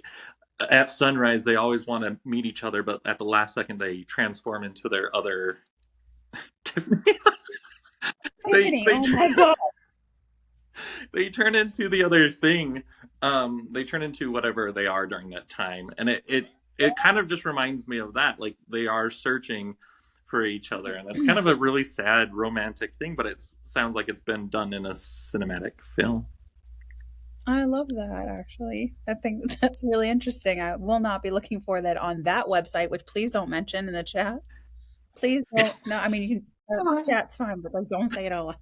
at sunrise they always want to meet each other, but at the last second they transform into their other Oh my God. they turn into the other thing. They turn into whatever they are during that time. And it kind of just reminds me of that. Like they are searching for each other. And that's kind of a really sad romantic thing, but it sounds like it's been done in a cinematic film. I love that, actually. I think that's really interesting. I will not be looking for that on that website, which please don't mention in the chat. Please don't. No, I mean, you can, chat's fine, but like, don't say it out loud.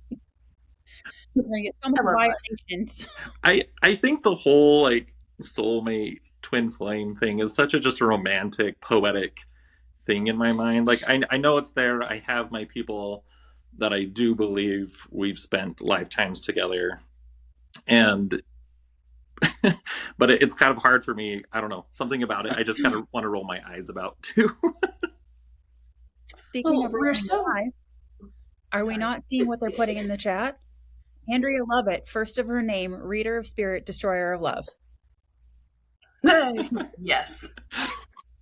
You're gonna get so many violations. I think the whole like soulmate twin flame thing is such a just a romantic, poetic thing in my mind. Like I know it's there. I have my people that I do believe we've spent lifetimes together, and but it's kind of hard for me. I don't know, something about it I just kind of want to roll my eyes about too. Speaking of rolling eyes, are we not seeing what they're putting in the chat? Andrea Lovett, first of her name, reader of spirit, destroyer of love. Yes.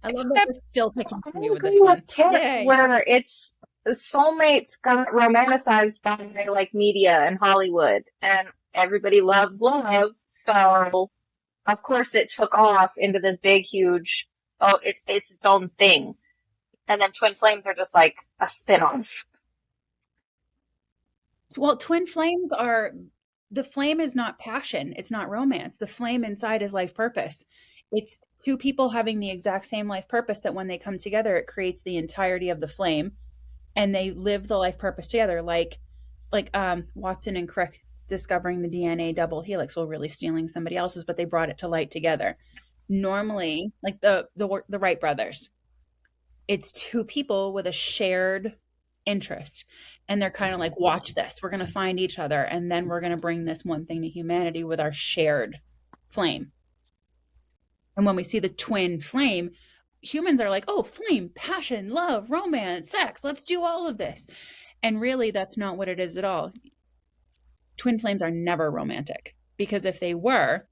I love that we're still picking for you with this I one. agree with Yay. where it's the soulmates got romanticized by like media and Hollywood, and everybody loves love, so of course it took off into this big, huge, it's its own thing. And then twin flames are just like a spin-off. Well, twin flames are, the flame is not passion. It's not romance. The flame inside is life purpose. It's two people having the exact same life purpose that when they come together, it creates the entirety of the flame, and they live the life purpose together. Like Watson and Crick discovering the DNA double helix, well, really stealing somebody else's, but they brought it to light together. Normally, like the Wright brothers, it's two people with a shared interest, and they're kind of like, watch this, we're going to find each other, and then we're going to bring this one thing to humanity with our shared flame. And when we see the twin flame, humans are like, oh, flame, passion, love, romance, sex, let's do all of this. And really, that's not what it is at all. Twin flames are never romantic, because if they were,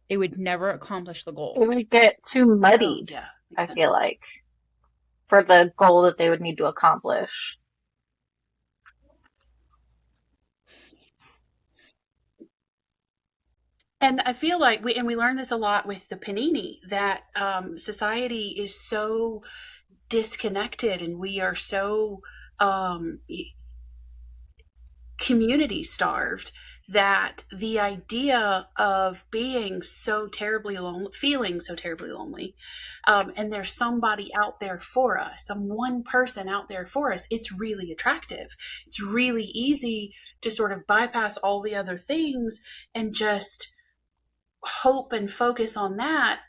it would never accomplish the goal. It would get too muddied, I feel like, for the goal that they would need to accomplish. And I feel like we learned this a lot with the panini, that society is so disconnected, and we are so community starved, that the idea of being so terribly lonely, feeling so terribly lonely, and there's somebody out there for us, some one person out there for us, it's really attractive. It's really easy to sort of bypass all the other things and just hope and focus on that,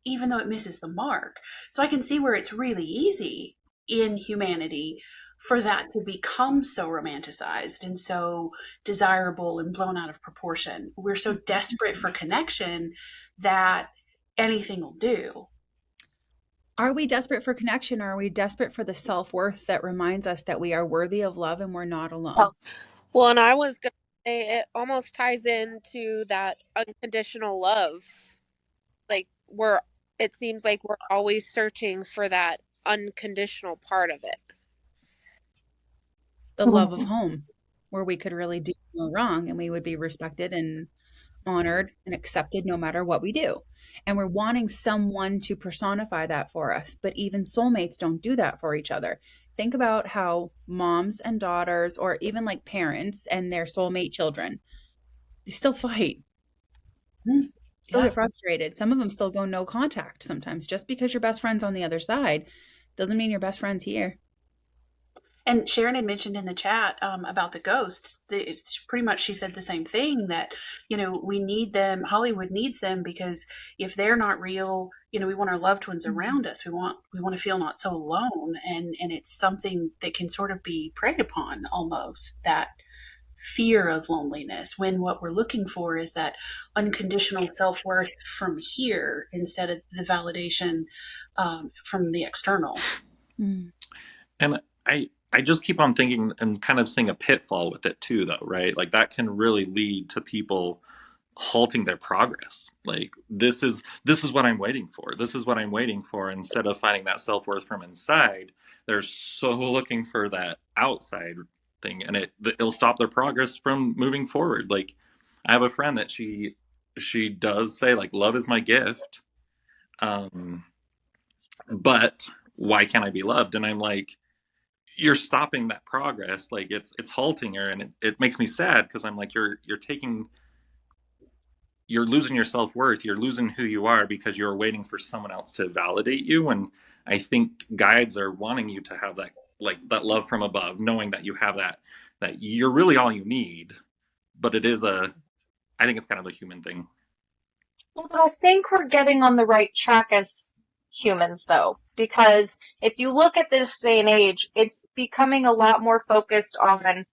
even though it misses the mark. So I can see where it's really easy in humanity for that to become so romanticized and so desirable and blown out of proportion. We're so desperate for connection that anything will do. Are we desperate for connection, or are we desperate for the self-worth that reminds us that we are worthy of love and we're not alone? Well, and I was going to say it almost ties into that unconditional love. Like it seems like we're always searching for that unconditional part of it. The love of home, where we could really do no wrong and we would be respected and honored and accepted no matter what we do. And we're wanting someone to personify that for us. But even soulmates don't do that for each other. Think about how moms and daughters, or even like parents and their soulmate children, they still fight, still get frustrated. Some of them still go no contact sometimes. Just because your best friend's on the other side doesn't mean your best friend's here. And Sharon had mentioned in the chat about the ghosts. It's pretty much, she said the same thing, that, we need them. Hollywood needs them, because if they're not real, we want our loved ones around us. We want to feel not so alone. And it's something that can sort of be preyed upon, almost, that fear of loneliness, when what we're looking for is that unconditional self-worth from here, instead of the validation from the external. And I just keep on thinking and kind of seeing a pitfall with it too, though, right? Like that can really lead to people halting their progress. Like this is what I'm waiting for. This is what I'm waiting for. Instead of finding that self-worth from inside, they're so looking for that outside thing, and it'll stop their progress from moving forward. Like I have a friend that she does say, like, love is my gift, but why can't I be loved? And I'm like, you're stopping that progress. Like it's halting her, and it makes me sad, because I'm like, you're losing your self-worth, you're losing who you are, because you're waiting for someone else to validate you. And I think guides are wanting you to have that, like that love from above, knowing that you have that you're really all you need. But I think it's kind of a human thing. Well, but I think we're getting on the right track as humans, though, because if you look at this day and age, it's becoming a lot more focused on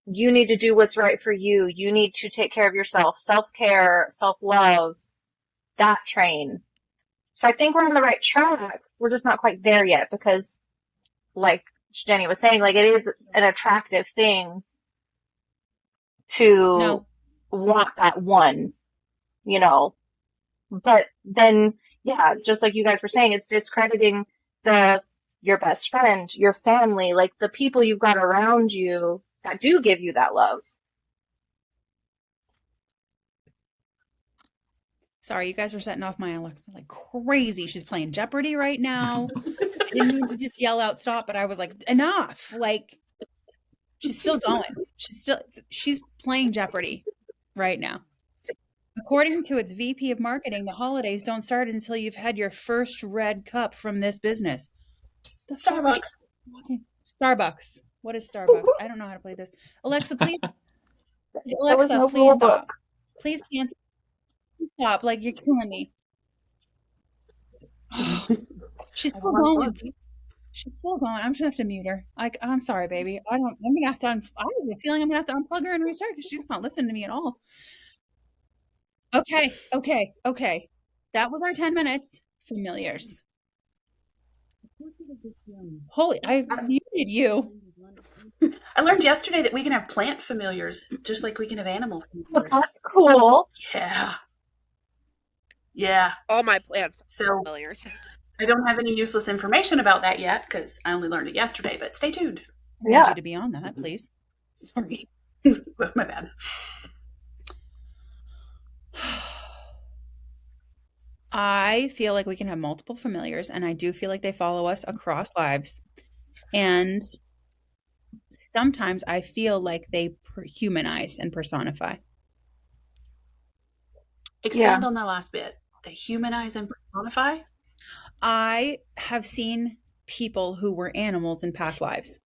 you need to do what's right for you. You need to take care of yourself, self-care, self-love, that train. So I think we're on the right track. We're just not quite there yet, because, like Jenny was saying, like, it is an attractive thing to want that one, But then, yeah, just like you guys were saying, it's discrediting your best friend, your family, like the people you've got around you that do give you that love. Sorry, you guys were setting off my Alexa like crazy. She's playing Jeopardy right now. I didn't mean to just yell out stop, but I was like, enough. Like, she's still going. She's playing Jeopardy right now. According to its VP of marketing, the holidays don't start until you've had your first red cup from this business. The Starbucks. Starbucks. What is Starbucks? I don't know how to play this. Alexa, please. Alexa, please stop. Please cancel. Stop. Like, you're killing me. She's still going. She's still going. I'm just gonna have to mute her. Like, I'm sorry, baby. I'm gonna have to. I have a feeling I'm gonna have to unplug her and restart, because she's not listening to me at all. Okay. That was our 10 minutes. Familiars. Holy, I muted you. I learned yesterday that we can have plant familiars, just like we can have animal familiars. That's cool. Yeah. All my plants are familiars. I don't have any useless information about that yet, because I only learned it yesterday, but stay tuned. I need you to be on that, please. Sorry. My bad. I feel like we can have multiple familiars, and I do feel like they follow us across lives. And sometimes I feel like they humanize and personify. Expand on that last bit. They humanize and personify? I have seen people who were animals in past lives.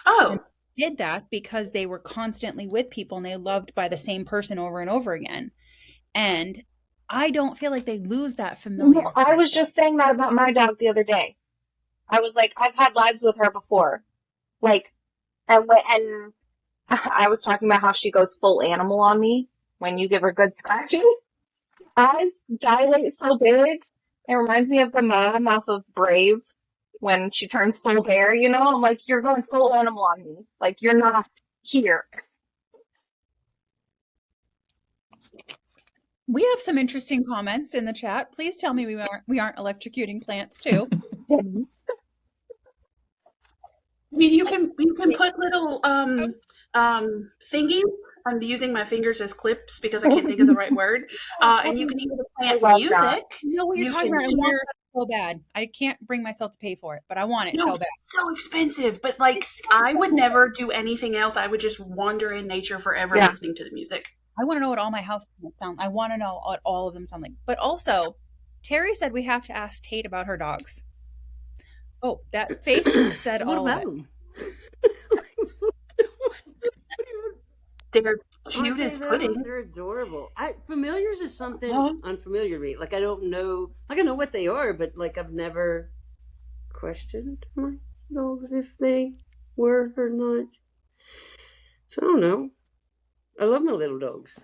Oh. And did that because they were constantly with people and they loved by the same person over and over again. And I don't feel like they lose that familiar. No, I was just saying that about my dog the other day. I was like, I've had lives with her before. Like, and I was talking about how she goes full animal on me when you give her good scratches. Eyes dilate so big, It reminds me of the mom off of Brave when she turns full bear, you know? I'm like, you're going full animal on me. Like, you're not here. We have some interesting comments in the chat. Please tell me we aren't electrocuting plants too. I mean, you can put little thingies. I'm using my fingers as clips because I can't think of the right word. And you can hear the plant music. I know what you're You talking can about. I want hear. that so bad. I can't bring myself to pay for it, but I want it No, so bad. it's so expensive. But like, I would never do anything else. I would just wander in nature forever, listening to the music. I want to know what all my house plants sound. I want to know what all of them sound like. But also, Terry said we have to ask Tate about her dogs. Oh, that face said What all about of it. them? They're cute as pudding. They're adorable. Familiars is something unfamiliar to me. Like, I don't know. Like, I know what they are, but like, I've never questioned my dogs if they were or not. So I don't know. I love my little dogs.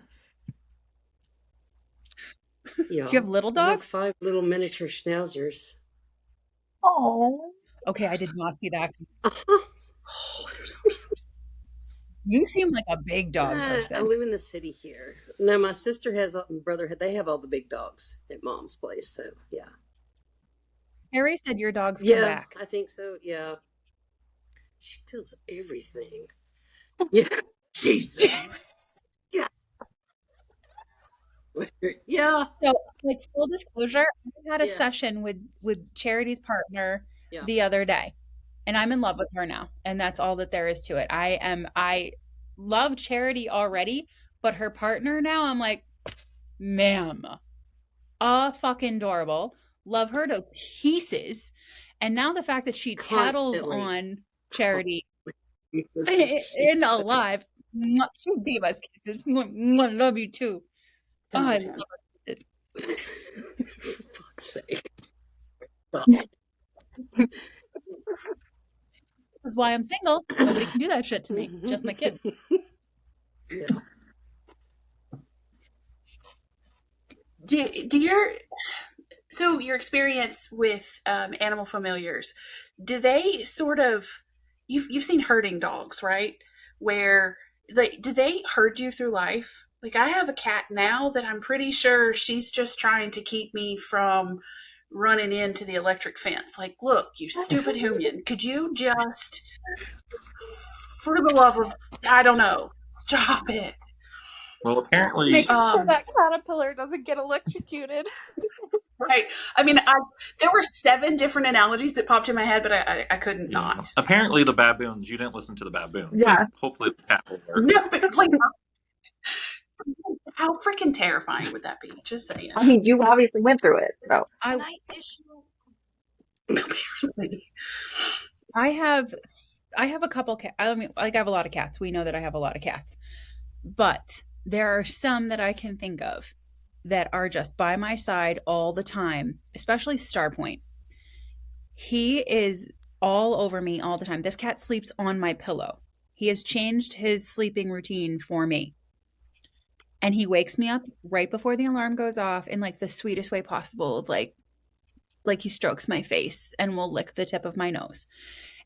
Yeah. You have little dogs? I have 5 little miniature schnauzers. Oh. Okay, I did not see that. Uh-huh. Oh, they're so cute. You seem like a big dog person. I live in the city here. No, my sister has, brother, they have all the big dogs at Mom's place. So yeah. Harry said your dogs come back. I think so. Yeah. She does everything. Yeah. Jesus. Yeah. Yeah. So, like, full disclosure, I had a session with Charity's partner the other day, and I'm in love with her now, and that's all that there is to it. I love Charity already, but her partner now, I'm like, ma'am, fucking adorable. Love her to pieces. And now the fact that she tattles on Charity in alive, she gave us kisses. I love you too. Oh, I love her kisses. For fuck's sake. That's why I'm single. Nobody can do that shit to me. Just my kid. Yeah. Your experience with animal familiars, do they sort of, you've seen herding dogs, right? Where do they herd you through life? Like, I have a cat now that I'm pretty sure she's just trying to keep me from running into the electric fence. Like, look, you stupid human, could you just, for the love of, I don't know, stop it. Well, apparently, making sure that caterpillar doesn't get electrocuted. Right. I mean, there were 7 different analogies that popped in my head, but I couldn't not. Apparently, the baboons. You didn't listen to the baboons. Yeah. So hopefully, the cat will work. No, apparently not. How freaking terrifying would that be? Just saying. I mean, you obviously went through it, so. Can I issue? I have a couple cats. I mean, like, I have a lot of cats. We know that I have a lot of cats. But there are some that I can think of that are just by my side all the time, especially Starpoint. He is all over me all the time. This cat sleeps on my pillow. He has changed his sleeping routine for me. And he wakes me up right before the alarm goes off in like the sweetest way possible. Like he strokes my face and will lick the tip of my nose.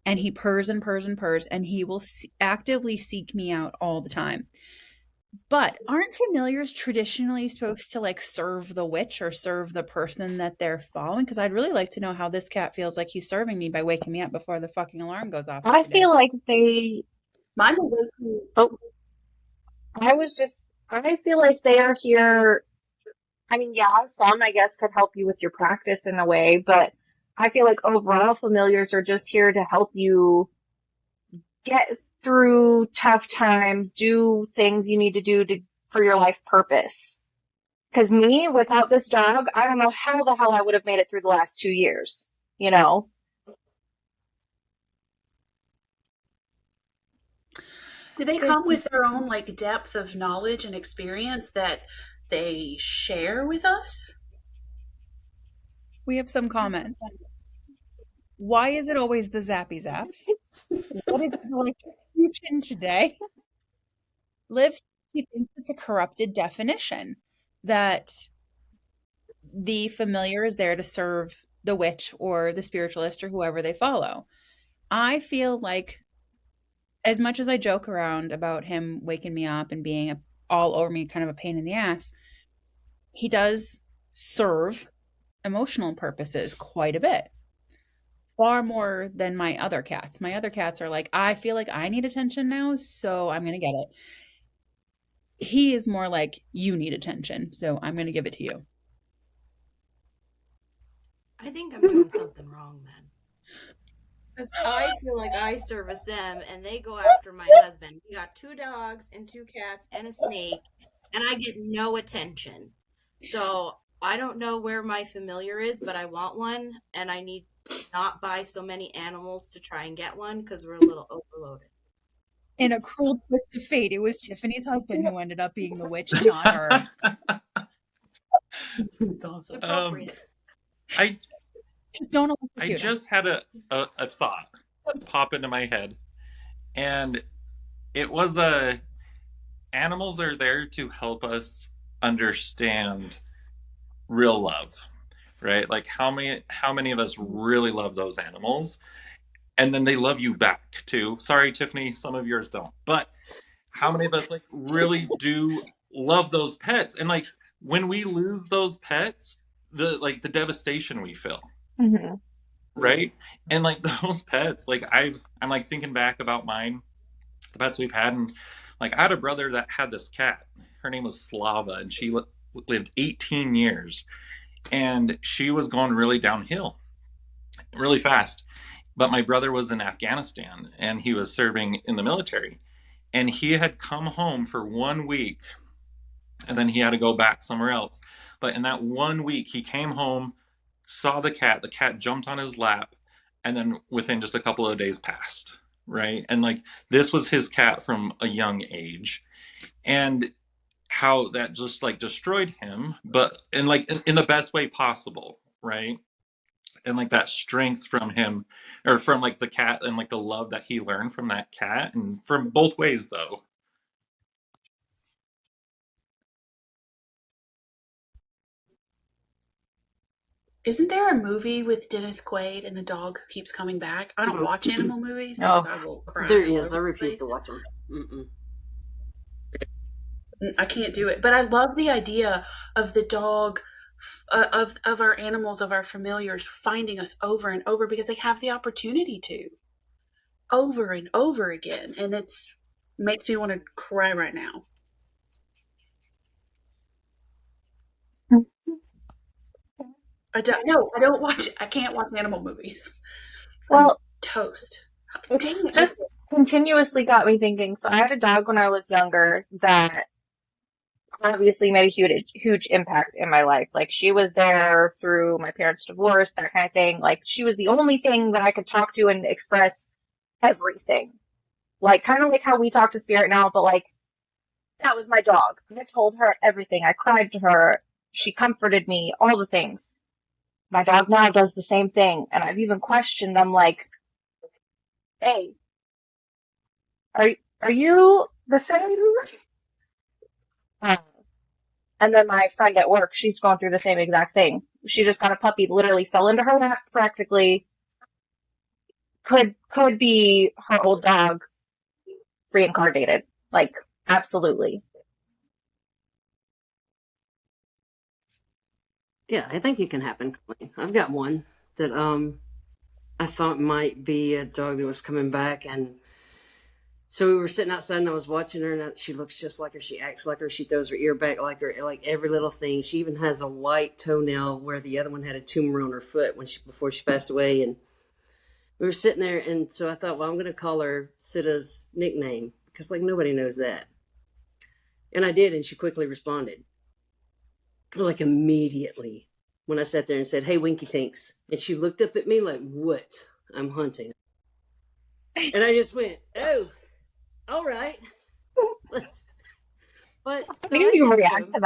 And he purrs and purrs and purrs, and he will actively seek me out all the time. But aren't familiars traditionally supposed to like serve the witch or serve the person that they're following? Because I'd really like to know how this cat feels like he's serving me by waking me up before the fucking alarm goes off. I feel like they. Mine will. Oh. I feel like they are here. I mean, yeah, some, I guess, could help you with your practice in a way, but I feel like overall familiars are just here to help you get through tough times, do things you need to do for your life purpose. Because me, without this dog, I don't know how the hell I would have made it through the last 2 years, you know? Do they come with their own like depth of knowledge and experience that they share with us? We have some comments. Why is it always the zappy zaps? What is electrocution today? Liv, he thinks it's a corrupted definition that the familiar is there to serve the witch or the spiritualist or whoever they follow. I feel like, as much as I joke around about him waking me up and being all over me, kind of a pain in the ass, he does serve emotional purposes quite a bit. Far more than my other cats. My other cats are like, I feel like I need attention now, so I'm going to get it. He is more like, you need attention, so I'm going to give it to you. I think I'm doing something wrong then. Because I feel like I service them and they go after my husband. We got 2 dogs and 2 cats and a snake, and I get no attention. So I don't know where my familiar is, but I want one, and I need not buy so many animals to try and get one because we're a little overloaded. In a cruel twist of fate, it was Tiffany's husband who ended up being the witch, not her. It's awesome. Appropriate. I Just don't I just had a thought pop into my head, and it was animals are there to help us understand real love, right? Like how many of us really love those animals, and then they love you back too. Sorry, Tiffany, some of yours don't, but how many of us like really do love those pets? And like when we lose those pets, the devastation we feel. Mm-hmm. Right? And like those pets, like I'm like thinking back about mine, the pets we've had, and like I had a brother that had this cat. Her name was Slava, and she lived 18 years, and she was going really downhill, really fast. But my brother was in Afghanistan, and he was serving in the military, and he had come home for 1 week, and then he had to go back somewhere else. But in that 1 week, he came home, saw the cat jumped on his lap, and then within just a couple of days passed, right? And like this was his cat from a young age, and how that just like destroyed him, but in like in the best way possible, right? And like that strength from him, or from like the cat, and like the love that he learned from that cat, and from both ways though. Isn't there a movie with Dennis Quaid and the dog who keeps coming back? I don't watch animal movies because I will cry. There is. I refuse to watch them. Mm-mm. I can't do it. But I love the idea of the dog, of our animals, of our familiars finding us over and over because they have the opportunity to over and over again. And it's makes me want to cry right now. I can't watch animal movies. Well, I'm toast. it's just continuously got me thinking. So I had a dog when I was younger that obviously made a huge impact in my life. Like she was there through my parents' divorce, that kind of thing. Like she was the only thing that I could talk to and express everything. Like kind of like how we talk to Spirit now, but like that was my dog. I told her everything. I cried to her. She comforted me, all the things. My dog now does the same thing. And I've even questioned, I'm like, hey, are you the same? And then my friend at work, she's going through the same exact thing. She just got a puppy, literally fell into her lap practically. Could be her old dog reincarnated. Like, absolutely. Yeah, I think it can happen. I've got one that I thought might be a dog that was coming back, and so we were sitting outside and I was watching her, and she looks just like her, she acts like her, she throws her ear back like her, like every little thing. She even has a white toenail where the other one had a tumor on her foot before she passed away. And we were sitting there, and so I thought, well, I'm going to call her Sitta's nickname because like nobody knows that. And I did, and she quickly responded. Like immediately when I sat there and said, hey, Winky Tinks. And she looked up at me like, what? I'm hunting. And I just went, oh, all right. But how do you react to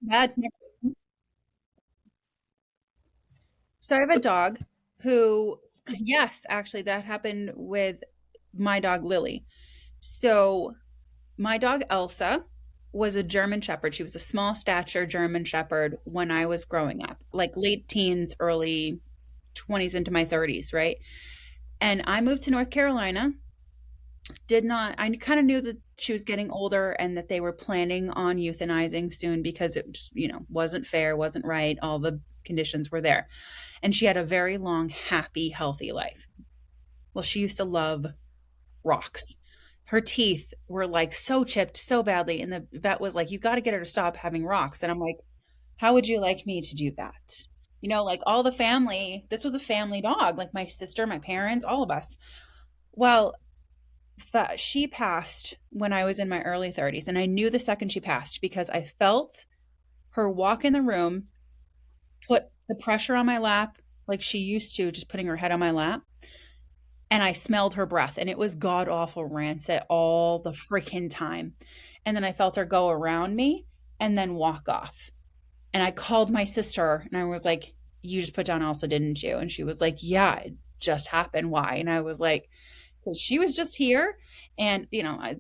that? So I have a dog who, yes, actually that happened with my dog Lily. So my dog Elsa was a German Shepherd. She was a small stature German Shepherd when I was growing up, like late teens, early 20s into my 30s, right? And I moved to North Carolina. Did not, I kind of knew that she was getting older and that they were planning on euthanizing soon because it just, wasn't fair, wasn't right. All the conditions were there. And she had a very long, happy, healthy life. Well, she used to love rocks. Her teeth were like so chipped so badly. And the vet was like, you got to get her to stop having rocks. And I'm like, how would you like me to do that? Like all the family, this was a family dog, like my sister, my parents, all of us. Well, she passed when I was in my early 30s. And I knew the second she passed because I felt her walk in the room, put the pressure on my lap like she used to, just putting her head on my lap. And I smelled her breath, and it was god awful rancid all the freaking time. And then I felt her go around me and then walk off. And I called my sister and I was like, you just put down Elsa, didn't you? And she was like, yeah, it just happened. Why? And I was like, because she was just here. And,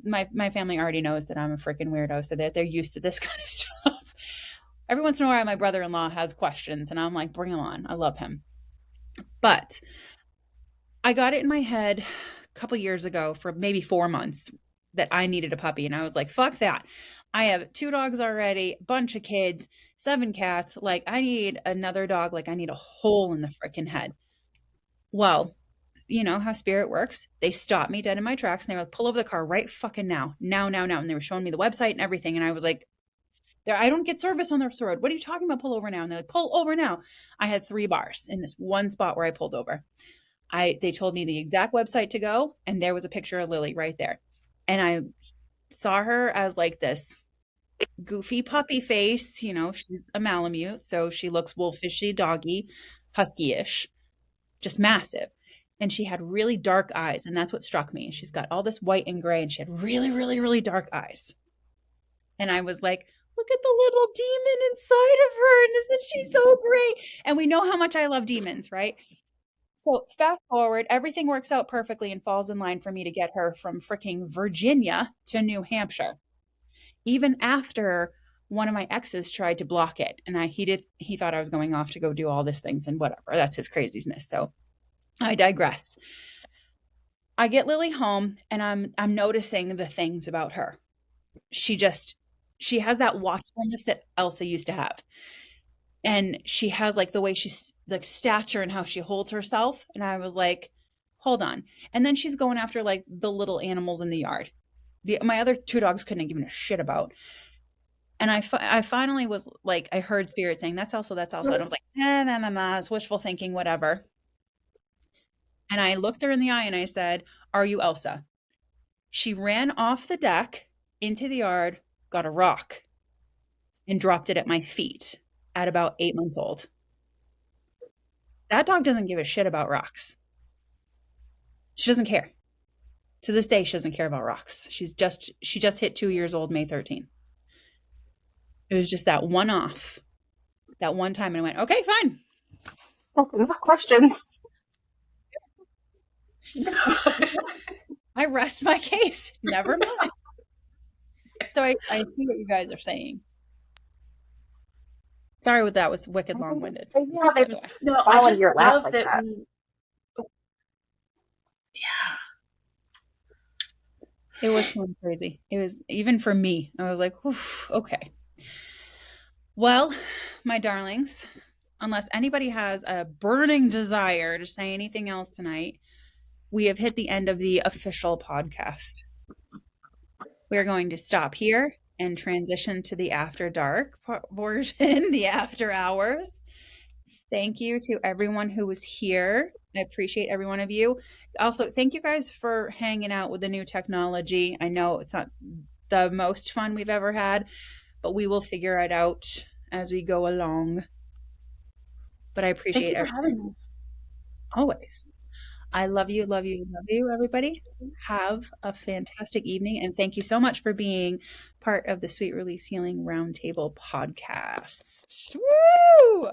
my family already knows that I'm a freaking weirdo, so that they're used to this kind of stuff. Every once in a while, my brother-in-law has questions, and I'm like, bring him on. I love him. But I got it in my head a couple years ago for maybe 4 months that I needed a puppy. And I was like, fuck that. I have 2 dogs already, bunch of kids, 7 cats. Like, I need another dog. Like, I need a hole in the freaking head. Well, you know how spirit works. They stopped me dead in my tracks and they were like, pull over the car right fucking now. Now. And they were showing me the website and everything. And I was like, I don't get service on this road. What are you talking about? Pull over now. And they're like, pull over now. I had 3 bars in this one spot where I pulled over. They told me the exact website to go, and there was a picture of Lily right there. And I saw her as like this goofy puppy face. She's a Malamute, so she looks wolfishy, doggy, husky-ish, just massive. And she had really dark eyes, and that's what struck me. She's got all this white and gray, and she had really, really, really dark eyes. And I was like, look at the little demon inside of her, and isn't she so great? And we know how much I love demons, right? So fast forward, everything works out perfectly and falls in line for me to get her from freaking Virginia to New Hampshire. Even after one of my exes tried to block it, and he thought I was going off to go do all these things and whatever. That's his craziness. So I digress. I get Lily home and I'm noticing the things about her. She has that watchfulness that Elsa used to have. And she has like the way she's like stature and how she holds herself. And I was like, hold on. And then she's going after like the little animals in the yard. My other 2 dogs couldn't have given a shit about. And I finally was like, I heard spirit saying, that's Elsa, that's Elsa. And I was like, nah, it's wishful thinking, whatever. And I looked her in the eye and I said, are you Elsa? She ran off the deck into the yard, got a rock, and dropped it at my feet at about 8 months old. That dog doesn't give a shit about rocks. She doesn't care. To this day, she doesn't care about rocks. She just hit 2 years old, May 13th. It was just that one off, that one time, and I went, okay, fine. No questions. I rest my case. Never mind. So I see what you guys are saying. Sorry, that was wicked long-winded. Yeah, they just I just love that. Yeah. It was kind of crazy. It was, even for me, I was like, okay. Well, my darlings, unless anybody has a burning desire to say anything else tonight, we have hit the end of the official podcast. We are going to stop here and transition to the after dark portion, the after hours. Thank you to everyone who was here. I appreciate every one of you. Also, thank you guys for hanging out with the new technology. I know it's not the most fun we've ever had, but we will figure it out as we go along. But I appreciate everything. Always. I love you, everybody. Have a fantastic evening. And thank you so much for being part of the Sweet Release Healing Roundtable podcast. Woo!